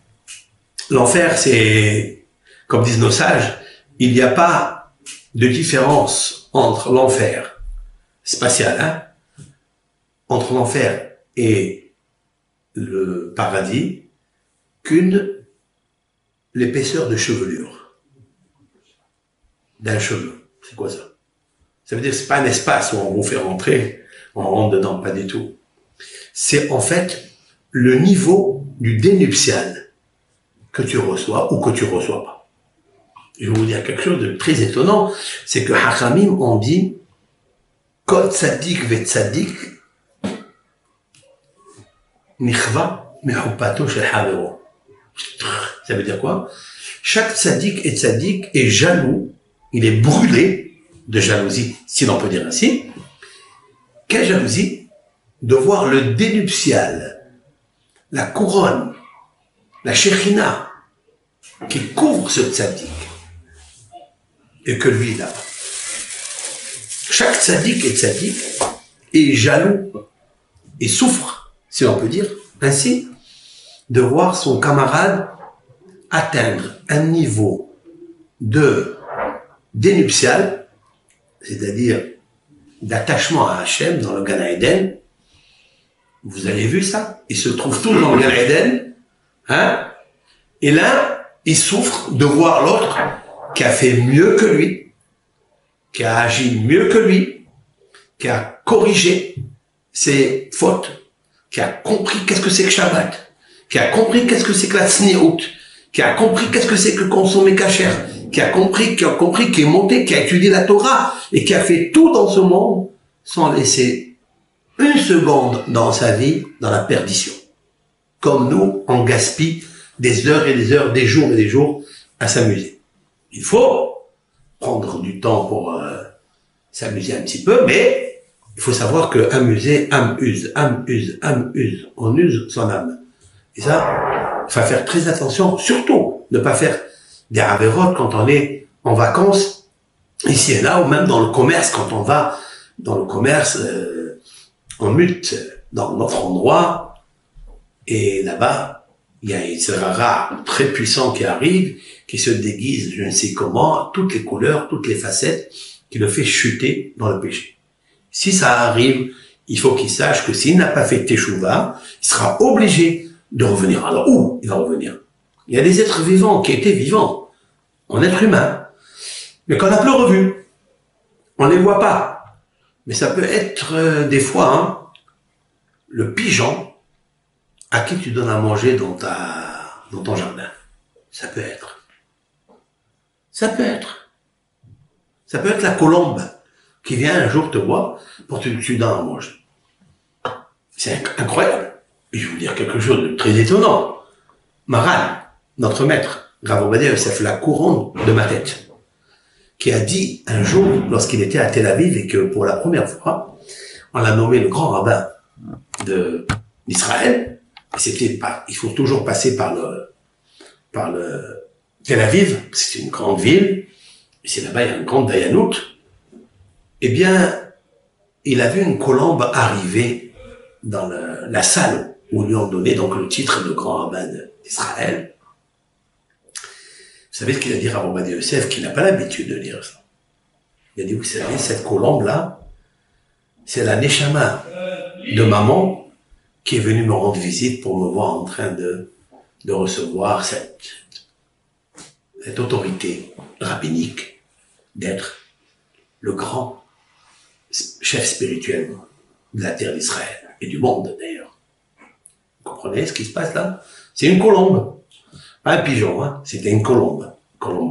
L'enfer, c'est, comme disent nos sages, il n'y a pas de différence entre l'enfer spatial, hein, entre l'enfer et le paradis, l'épaisseur de chevelure d'un cheveu. C'est quoi ça? Ça veut dire que c'est pas un espace où on vous fait rentrer, on rentre dedans, pas du tout. C'est en fait le niveau du dénuptial que tu reçois ou que tu reçois pas. Je vais vous dire quelque chose de très étonnant, c'est que Hachamim ont dit Kol tzadik ve tzadik nichva mechupato shel havero. Ça veut dire quoi? Chaque tzaddik et tzaddik est jaloux, il est brûlé de jalousie, si l'on peut dire ainsi. Quelle jalousie? De voir le dénuptial, la couronne, la shekhinah qui couvre ce tzaddik et que lui là. Chaque tzaddik et tzaddik est jaloux et souffre, si l'on peut dire ainsi, de voir son camarade atteindre un niveau de dénuptial, c'est-à-dire d'attachement à Hachem dans le Gan Eden. Vous avez vu ça? Ils se trouvent tous dans le Gan Eden, hein? Et là, il souffre de voir l'autre qui a fait mieux que lui, qui a agi mieux que lui, qui a corrigé ses fautes, qui a compris qu'est-ce que c'est que Shabbat, qui a compris qu'est-ce que c'est que la Tzniut, qui a compris qu'est-ce que c'est que consommer kasher, qui a compris, qui est monté, qui a étudié la Torah, et qui a fait tout dans ce monde sans laisser une seconde dans sa vie dans la perdition. Comme nous, on gaspille des heures et des heures, des jours et des jours à s'amuser. Il faut prendre du temps pour s'amuser un petit peu, mais il faut savoir que amuser, âme use, âme use, âme use. On use son âme. Et ça, il faut faire très attention, surtout ne pas faire des avérotes quand on est en vacances, ici et là, ou même dans le commerce, quand on va dans le commerce, en mute, dans notre endroit, et là-bas, il y a un Serara très puissant qui arrive, qui se déguise, je ne sais comment, toutes les couleurs, toutes les facettes, qui le fait chuter dans le péché. Si ça arrive, il faut qu'il sache que s'il n'a pas fait Teshuvah, il sera obligé de revenir. Alors où il va revenir? Il y a des êtres vivants qui étaient vivants, en être humain, mais qu'on n'a plus revus. On les voit pas. Mais ça peut être des fois hein, le pigeon à qui tu donnes à manger dans ton jardin. Ça peut être. Ça peut être. Ça peut être la colombe qui vient un jour te voir pour te donner à manger. C'est incroyable. Et je vais vous dire quelque chose de très étonnant. Maran, notre maître, Rav Ovadia Yosef, la couronne de ma tête, qui a dit un jour, lorsqu'il était à Tel Aviv et que pour la première fois, on l'a nommé le grand rabbin d'Israël. C'était pas, il faut toujours passer par le Tel Aviv, c'est une grande ville, et c'est là-bas, il y a une grande Dayanout. Eh bien, il a vu une colombe arriver dans la salle où lui ont donné donc le titre de grand rabbin d'Israël. Vous savez ce qu'il a dit à Rav Ovadia Yosef, qui n'a pas l'habitude de dire ça. Il a dit, vous savez, cette colombe-là, c'est la neshama de maman qui est venue me rendre visite pour me voir en train de recevoir cette autorité rabbinique d'être le grand chef spirituel de la terre d'Israël et du monde d'ailleurs. Vous comprenez ce qui se passe là? C'est une colombe. Pas un pigeon, hein. C'était une colombe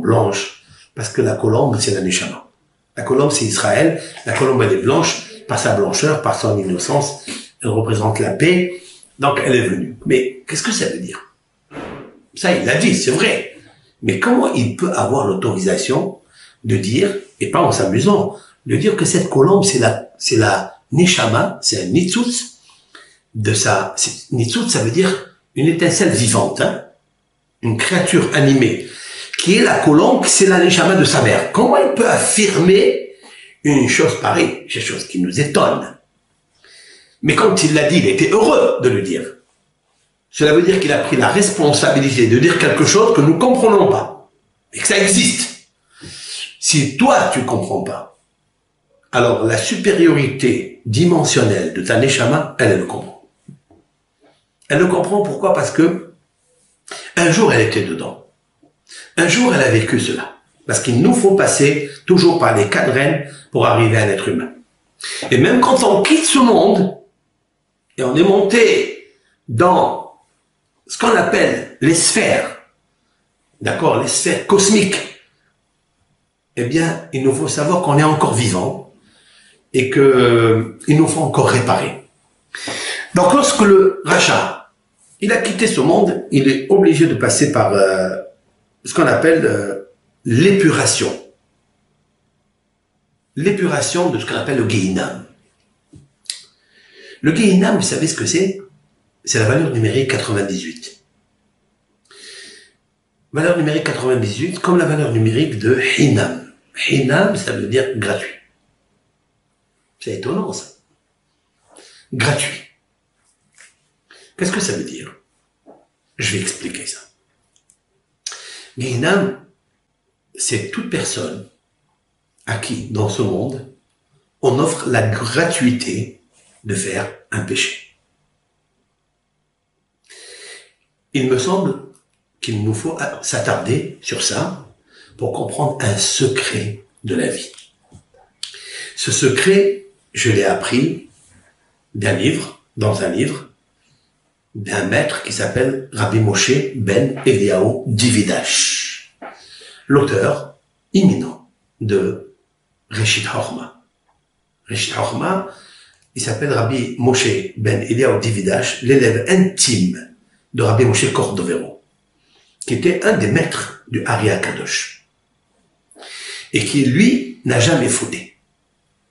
blanche, parce que la colombe, c'est la neshama. La colombe, c'est Israël. La colombe, elle est blanche par sa blancheur, par son innocence. Elle représente la paix. Donc, elle est venue. Mais qu'est-ce que ça veut dire? Ça, il l'a dit, c'est vrai. Mais comment il peut avoir l'autorisation de dire, et pas en s'amusant, de dire que cette colombe, c'est la neshama, c'est un nitzutz de sa... Nitzutz, ça veut dire une étincelle vivante, hein? Une créature animée, qui est la colombe, c'est la neshama de sa mère. Comment il peut affirmer une chose pareille? C'est une chose qui nous étonne. Mais quand il l'a dit, il était heureux de le dire. Cela veut dire qu'il a pris la responsabilité de dire quelque chose que nous ne comprenons pas. Et que ça existe. Si toi, tu ne comprends pas, alors la supériorité dimensionnelle de ta neshama, elle le comprend. Elle le comprend pourquoi? Parce que un jour, elle était dedans. Un jour, elle a vécu cela. Parce qu'il nous faut passer toujours par les cadres pour arriver à un être humain. Et même quand on quitte ce monde, et on est monté dans ce qu'on appelle les sphères, d'accord, les sphères cosmiques, eh bien, il nous faut savoir qu'on est encore vivant et que il nous faut encore réparer. Donc, lorsque le rachat, il a quitté ce monde, il est obligé de passer par ce qu'on appelle l'épuration. L'épuration de ce qu'on appelle le Gehinam. Le Gehinam, vous savez ce que c'est? C'est la valeur numérique 98. Valeur numérique 98, comme la valeur numérique de Hinam. Hinam, ça veut dire gratuit. C'est étonnant, ça. Gratuit. Qu'est-ce que ça veut dire? Je vais expliquer ça. Gehinam, c'est toute personne à qui, dans ce monde, on offre la gratuité de faire un péché. Il me semble qu'il nous faut s'attarder sur ça pour comprendre un secret de la vie. Ce secret, je l'ai appris dans un livre, d'un maître qui s'appelle Rabbi Moshe Ben Eliyahu Dividash, l'auteur imminent de Reshit Chochma. Reshit Chochma, il s'appelle Rabbi Moshe Ben Eliyahu Dividash, l'élève intime de Rabbi Moshe Cordovero, qui était un des maîtres du Ari HaKadosh, et qui, lui, n'a jamais fauté.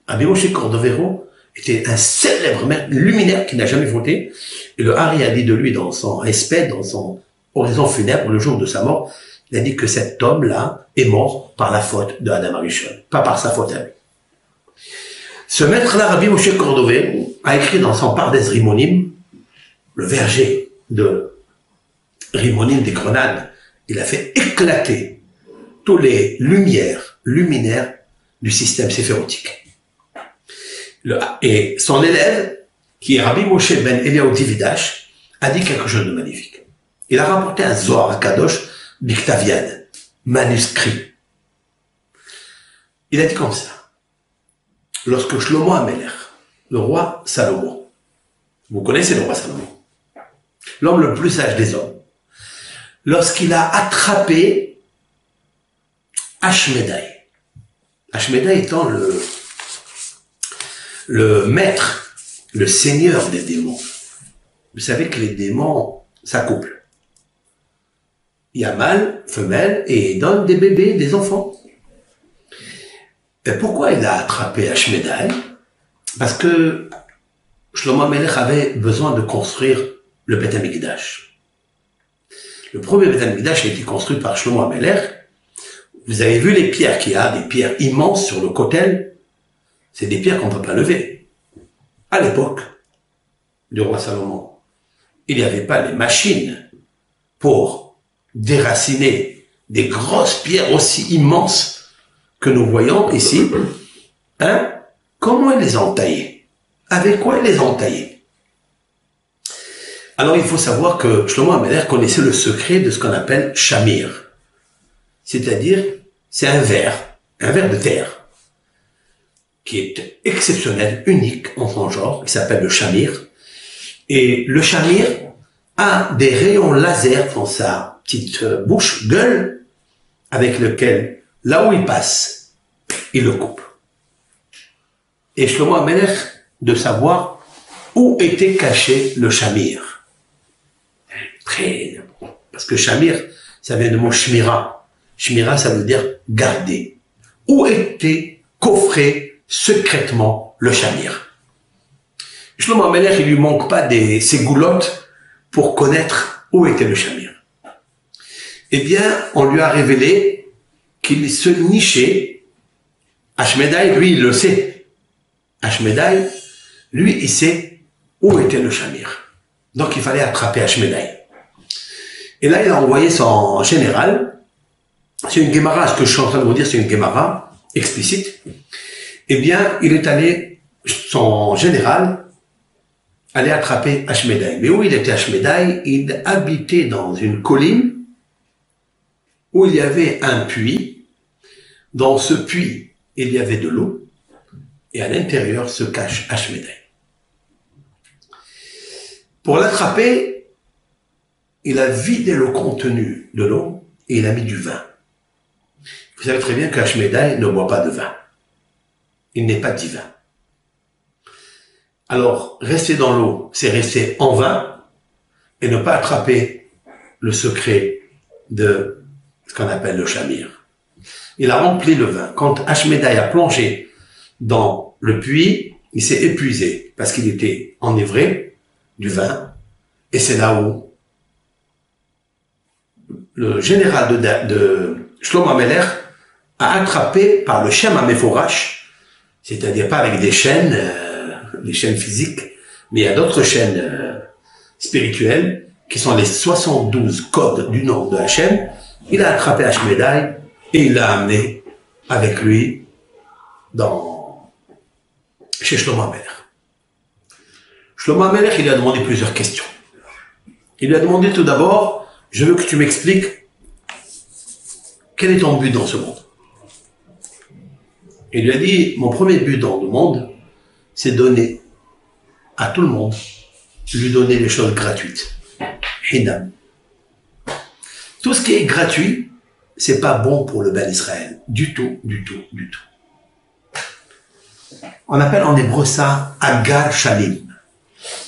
Rabbi Moshe Cordovero était un célèbre maître luminaire qui n'a jamais fauté, et le Ari a dit de lui dans son respect, dans son oraison funèbre, le jour de sa mort, il a dit que cet homme-là est mort par la faute de Adam Arishon, pas par sa faute à lui. Ce maître-là, Rabbi Moshe Cordovero, a écrit dans son Pardes Rimonim, le verger de Rimonim des Grenades, il a fait éclater tous les luminaires du système séphérotique. Et son élève, qui est Rabbi Moshe Ben Eliyahu Dividash, a dit quelque chose de magnifique. Il a rapporté un Zohar HaKadosh Biktavian, manuscrit. Il a dit comme ça. Lorsque Shlomo HaMelech, le roi Salomon, vous connaissez le roi Salomon, l'homme le plus sage des hommes, lorsqu'il a attrapé Ashmedai, Ashmedai étant le maître, le seigneur des démons. Vous savez que les démons s'accouplent. Il y a mâle, femelle, et ils donnent des bébés, des enfants. Et pourquoi il a attrapé Ashmedai? Parce que Shlomo HaMelech avait besoin de construire le Beth HaMikdash. Le premier Beth HaMikdash a été construit par Shlomo HaMelech. Vous avez vu les pierres qu'il y a, des pierres immenses sur le kotel. C'est des pierres qu'on ne peut pas lever. À l'époque du roi Salomon, il n'y avait pas les machines pour déraciner des grosses pierres aussi immenses que nous voyons ici. Comment ils les ont taillées? Avec quoi ils les ont taillées? Alors il faut savoir que Shlomo HaMelech connaissait le secret de ce qu'on appelle shamir. C'est-à-dire, c'est un verre de terre, qui est exceptionnel, unique en son genre, qui s'appelle le shamir. Et le shamir a des rayons laser dans sa petite bouche, gueule, avec lequel, là où il passe, il le coupe. Et Shlomo HaMelech de savoir où était caché le shamir. Parce que shamir, ça vient du mot shmira. Shmira, ça veut dire garder. Où était coffré secrètement le shamir? Shlomo HaMelech, il lui manque pas ses goulottes pour connaître où était le shamir. Eh bien, on lui a révélé qu'il se nichait. Ashmedai, lui, il le sait. Ashmedai, lui, il sait où était le shamir. Donc, il fallait attraper Ashmedai. Et là, il a envoyé son général. C'est une Gemara, ce que je suis en train de vous dire, c'est une Gemara explicite. Eh bien, il est allé, son général, aller attraper Ashmedai. Mais où il était Ashmedai? Il habitait dans une colline où il y avait un puits. Dans ce puits, il y avait de l'eau. Et à l'intérieur se cache Ashmedai. Pour l'attraper, il a vidé le contenu de l'eau et il a mis du vin. Vous savez très bien qu'Ashmedai ne boit pas de vin. Il n'est pas divin. Alors, rester dans l'eau, c'est rester en vin et ne pas attraper le secret de ce qu'on appelle le shamir. Il a rempli le vin. Quand Ashmedai a plongé dans le puits, il s'est épuisé parce qu'il était enivré du vin. Et c'est là où le général de Shlomo HaMelech a attrapé par le Shem HaMeforash, c'est-à-dire pas avec des chaînes, les chaînes physiques, mais il y a d'autres chaînes spirituelles qui sont les 72 codes du nom de Hachem. Il a attrapé Ashmedai et il l'a amené avec lui chez Shlomo HaMelech. Shlomo HaMelech, il lui a demandé plusieurs questions. Il lui a demandé tout d'abord, je veux que tu m'expliques quel est ton but dans ce monde. Il lui a dit, mon premier but dans le monde, c'est donner à tout le monde, lui donner des choses gratuites. Hinam. Tout ce qui est gratuit, c'est pas bon pour le Ben Israël. Du tout, du tout, du tout. On appelle en hébreu ça Agal Shalim.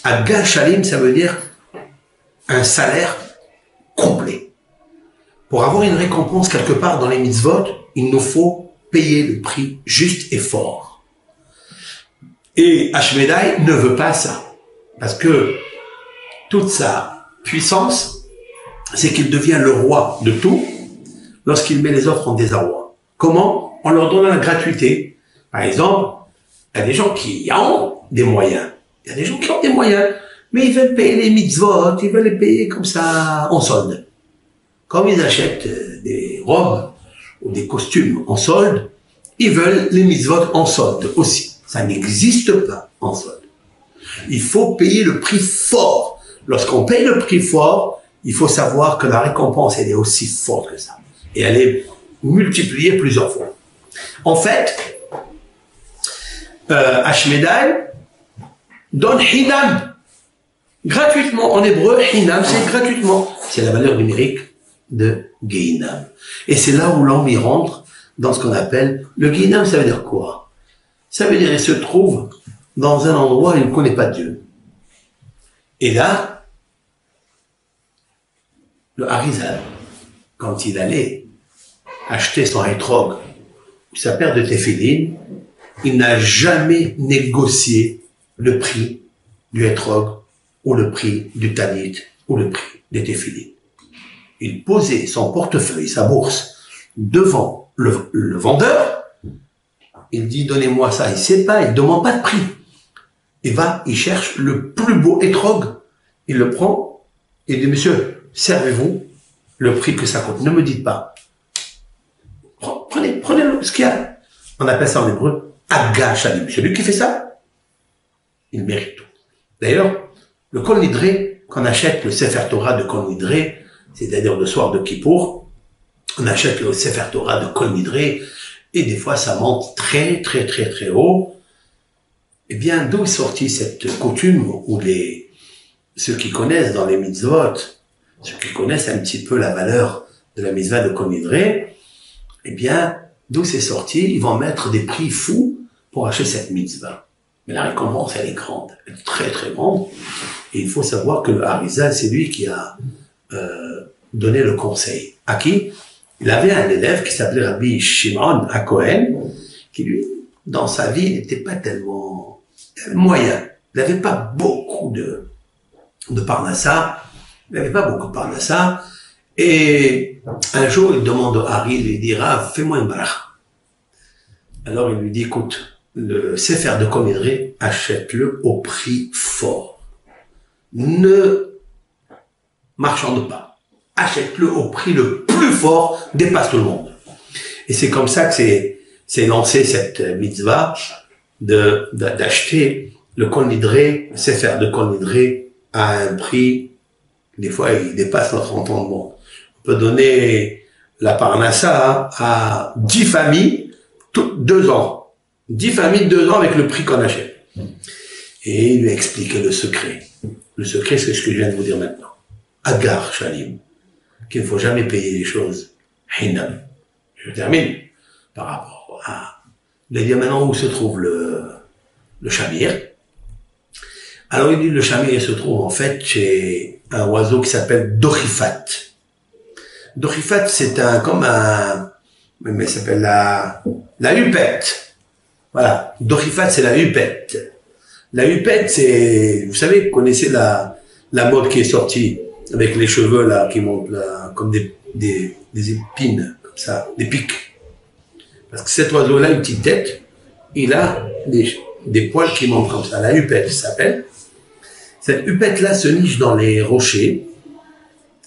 Agal Shalim, ça veut dire un salaire complet. Pour avoir une récompense quelque part dans les mitzvot, il nous faut payer le prix juste et fort. Et Ashmedai ne veut pas ça. Parce que toute sa puissance, c'est qu'il devient le roi de tout lorsqu'il met les autres en désarroi. Comment? En leur donnant la gratuité. Par exemple, il y a des gens qui ont des moyens. Il y a des gens qui ont des moyens, mais ils veulent payer les mitzvot, ils veulent les payer comme ça en solde. Comme ils achètent des robes ou des costumes en solde, ils veulent les mitzvot en solde aussi. Ça n'existe pas en solde. Il faut payer le prix fort. Lorsqu'on paye le prix fort, il faut savoir que la récompense, elle est aussi forte que ça. Et elle est multipliée plusieurs fois. En fait, Ashmedai donne Hinam. Gratuitement. En hébreu, Hinam, c'est gratuitement. C'est la valeur numérique de Gehinam. Et c'est là où l'homme y rentre dans ce qu'on appelle le Gehinam. Ça veut dire quoi? Ça veut dire qu'il se trouve dans un endroit où il ne connaît pas Dieu. Et là, le Harizal, quand il allait acheter son hétrog ou sa paire de téphilines, il n'a jamais négocié le prix du hétrog ou le prix du tanit ou le prix des téphilines. Il posait son portefeuille, sa bourse, devant le vendeur. Il dit, donnez-moi ça. Il ne sait pas, il ne demande pas de prix. Il va, il cherche le plus beau hétrog. Il le prend et dit, monsieur, servez-vous le prix que ça coûte. Ne me dites pas. Prenez ce qu'il y a. On appelle ça en hébreu, Aga Shalim. Celui qui fait ça, il mérite tout. D'ailleurs, le Kol Nidré, quand on achète le Sefer Torah de Kol Nidré, c'est-à-dire le soir de Kippour, on achète le Sefer Torah de Kol Nidré, et des fois ça monte très, très, très, très haut. Eh bien, d'où est sortie cette coutume où ceux qui connaissent dans les mitzvot, ceux qui connaissent un petit peu la valeur de la mitzvah de Kol Nidré, eh bien, d'où c'est sorti, ils vont mettre des prix fous pour acheter cette mitzvah. Mais la récompense, elle est grande, elle est très très grande. Et il faut savoir que le Harizal, c'est lui qui a donné le conseil. À qui? Il avait un élève qui s'appelait Rabbi Shimon HaKohen, qui lui, dans sa vie, n'était pas tellement moyen. Il n'avait pas beaucoup de parnassa. Il n'avait pas beaucoup de parnassa. Et un jour, il demande à Hari, il lui dit, Rav, fais-moi une bracha. Alors il lui dit, écoute, le Sefer de Kol Nidré, achète-le au prix fort. Ne marchande pas. Achète-le au prix le plus fort, dépasse tout le monde. Et c'est comme ça que c'est lancé cette mitzvah d'acheter le Kol Nidré, le Sefer de Kol Nidré à un prix, des fois il dépasse notre entendement. On peut donner la parnassa à 10 familles, 2 ans. 10 familles, 2 ans avec le prix qu'on achète. Et il lui a expliqué le secret. Le secret, c'est ce que je viens de vous dire maintenant. Agar Shalim. Qu'il ne faut jamais payer les choses. Hinam. Je termine par rapport à... Il a dit maintenant où se trouve le Shamir. Alors il dit le Shamir il se trouve en fait chez un oiseau qui s'appelle Dochifat. Dochifat c'est mais ça s'appelle la hupette. Voilà. Dochifat c'est la hupette. La hupette c'est, vous savez, vous connaissez la mode qui est sortie avec les cheveux là qui montent là, comme des épines comme ça, des pics. Parce que cet oiseau là, une petite tête, il a des poils qui montent comme ça. La hupette s'appelle. Cette hupette là se niche dans les rochers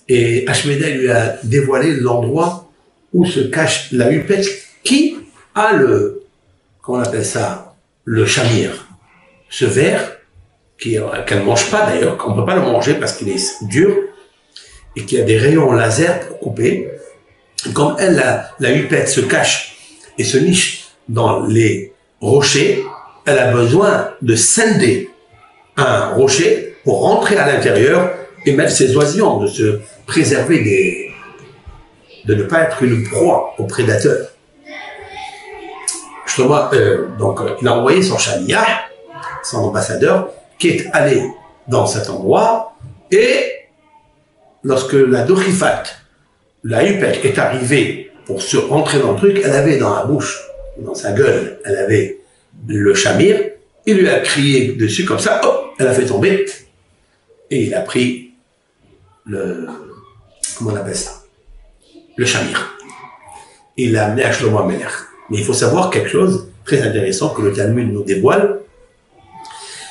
et Ashmedai lui a dévoilé l'endroit où se cache la hupette qui a comment on appelle ça, le chamir. Ce verre, qu'elle ne mange pas d'ailleurs, qu'on ne peut pas le manger parce qu'il est dur, et qui a des rayons laser pour couper. Et comme elle, la huppette se cache et se niche dans les rochers, elle a besoin de scinder un rocher pour rentrer à l'intérieur et mettre ses oisillons, de se préserver de ne pas être une proie aux prédateurs. Justement, il a envoyé son chania, son ambassadeur, qui est allé dans cet endroit, et lorsque la Dochifat, la huppette, est arrivée pour se rentrer dans le truc, elle avait dans la bouche, dans sa gueule, elle avait le chamir, il lui a crié dessus comme ça, hop, elle a fait tomber, et il a pris comment on appelle ça, le chamir. Il l'a amené à Shlomo HaMelech. Mais il faut savoir quelque chose très intéressant que le Talmud nous dévoile,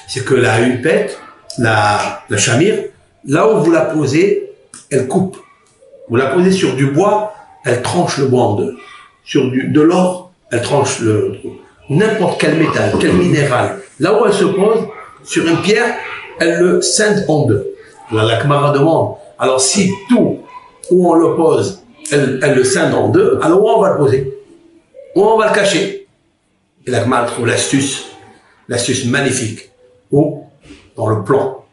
c'est que la huppette, la chamir, là où vous la posez, elle coupe. Vous la posez sur du bois, elle tranche le bois en deux. Sur de l'or, elle tranche n'importe quel métal, quel minéral. Là où elle se pose, sur une pierre, elle le scinde en deux. La Gemara demande, alors si tout où on le pose, elle le scinde en deux, alors où on va le poser? Où on va le cacher? Et la Gemara trouve l'astuce magnifique. Où? Dans le plan.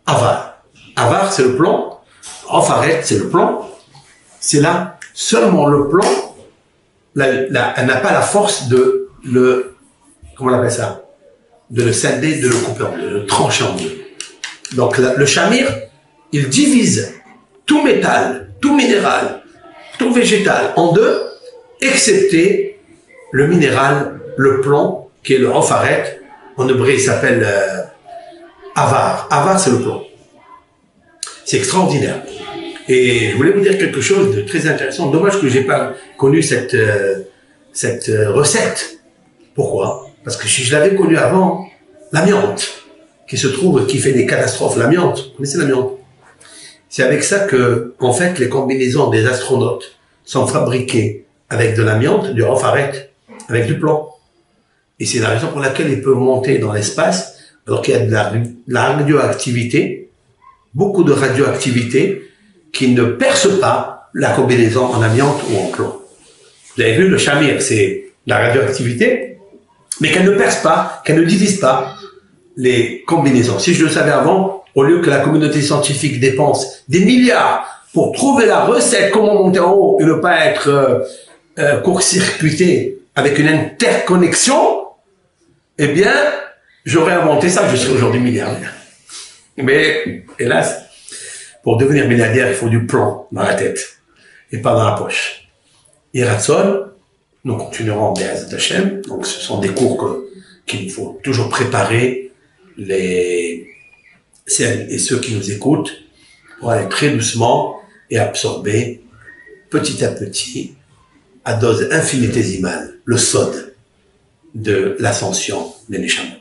Avar. Avar, c'est le plan. Ofaret, c'est le plan. C'est là, seulement le plan, elle n'a pas la force de comment on appelle ça? De le scinder, de le couper en deux, de le trancher en deux. Donc le chamir, il divise tout métal, tout minéral, tout végétal en deux, excepté le minéral, le plomb, qui est le ofaret. En hébreu, il s'appelle avar. Avar, c'est le plomb. C'est extraordinaire. Et je voulais vous dire quelque chose de très intéressant. Dommage que j'ai pas connu cette recette. Pourquoi? Parce que si je l'avais connue avant, l'amiante, qui fait des catastrophes, l'amiante, vous connaissez l'amiante? C'est avec ça que, en fait, les combinaisons des astronautes sont fabriquées avec de l'amiante, du ofaret, avec du plomb. Et c'est la raison pour laquelle ils peuvent monter dans l'espace, alors qu'il y a de la radioactivité, beaucoup de radioactivité, qui ne perce pas la combinaison en amiante ou en plomb. Vous avez vu, le chamir, c'est la radioactivité, mais qu'elle ne perce pas, qu'elle ne divise pas les combinaisons. Si je le savais avant, au lieu que la communauté scientifique dépense des milliards pour trouver la recette, comment monter en haut et ne pas être court-circuité avec une interconnexion, eh bien, j'aurais inventé ça, je serais aujourd'hui milliardaire. Mais, hélas, pour devenir milliardaire, il faut du plomb dans la tête et pas dans la poche. Iratson, nous continuerons Be'ezrat Hashem. Donc, ce sont des cours qu'il faut toujours préparer celles et ceux qui nous écoutent pour aller très doucement et absorber petit à petit, à dose infinitésimale, le sod de l'ascension des Neshamot.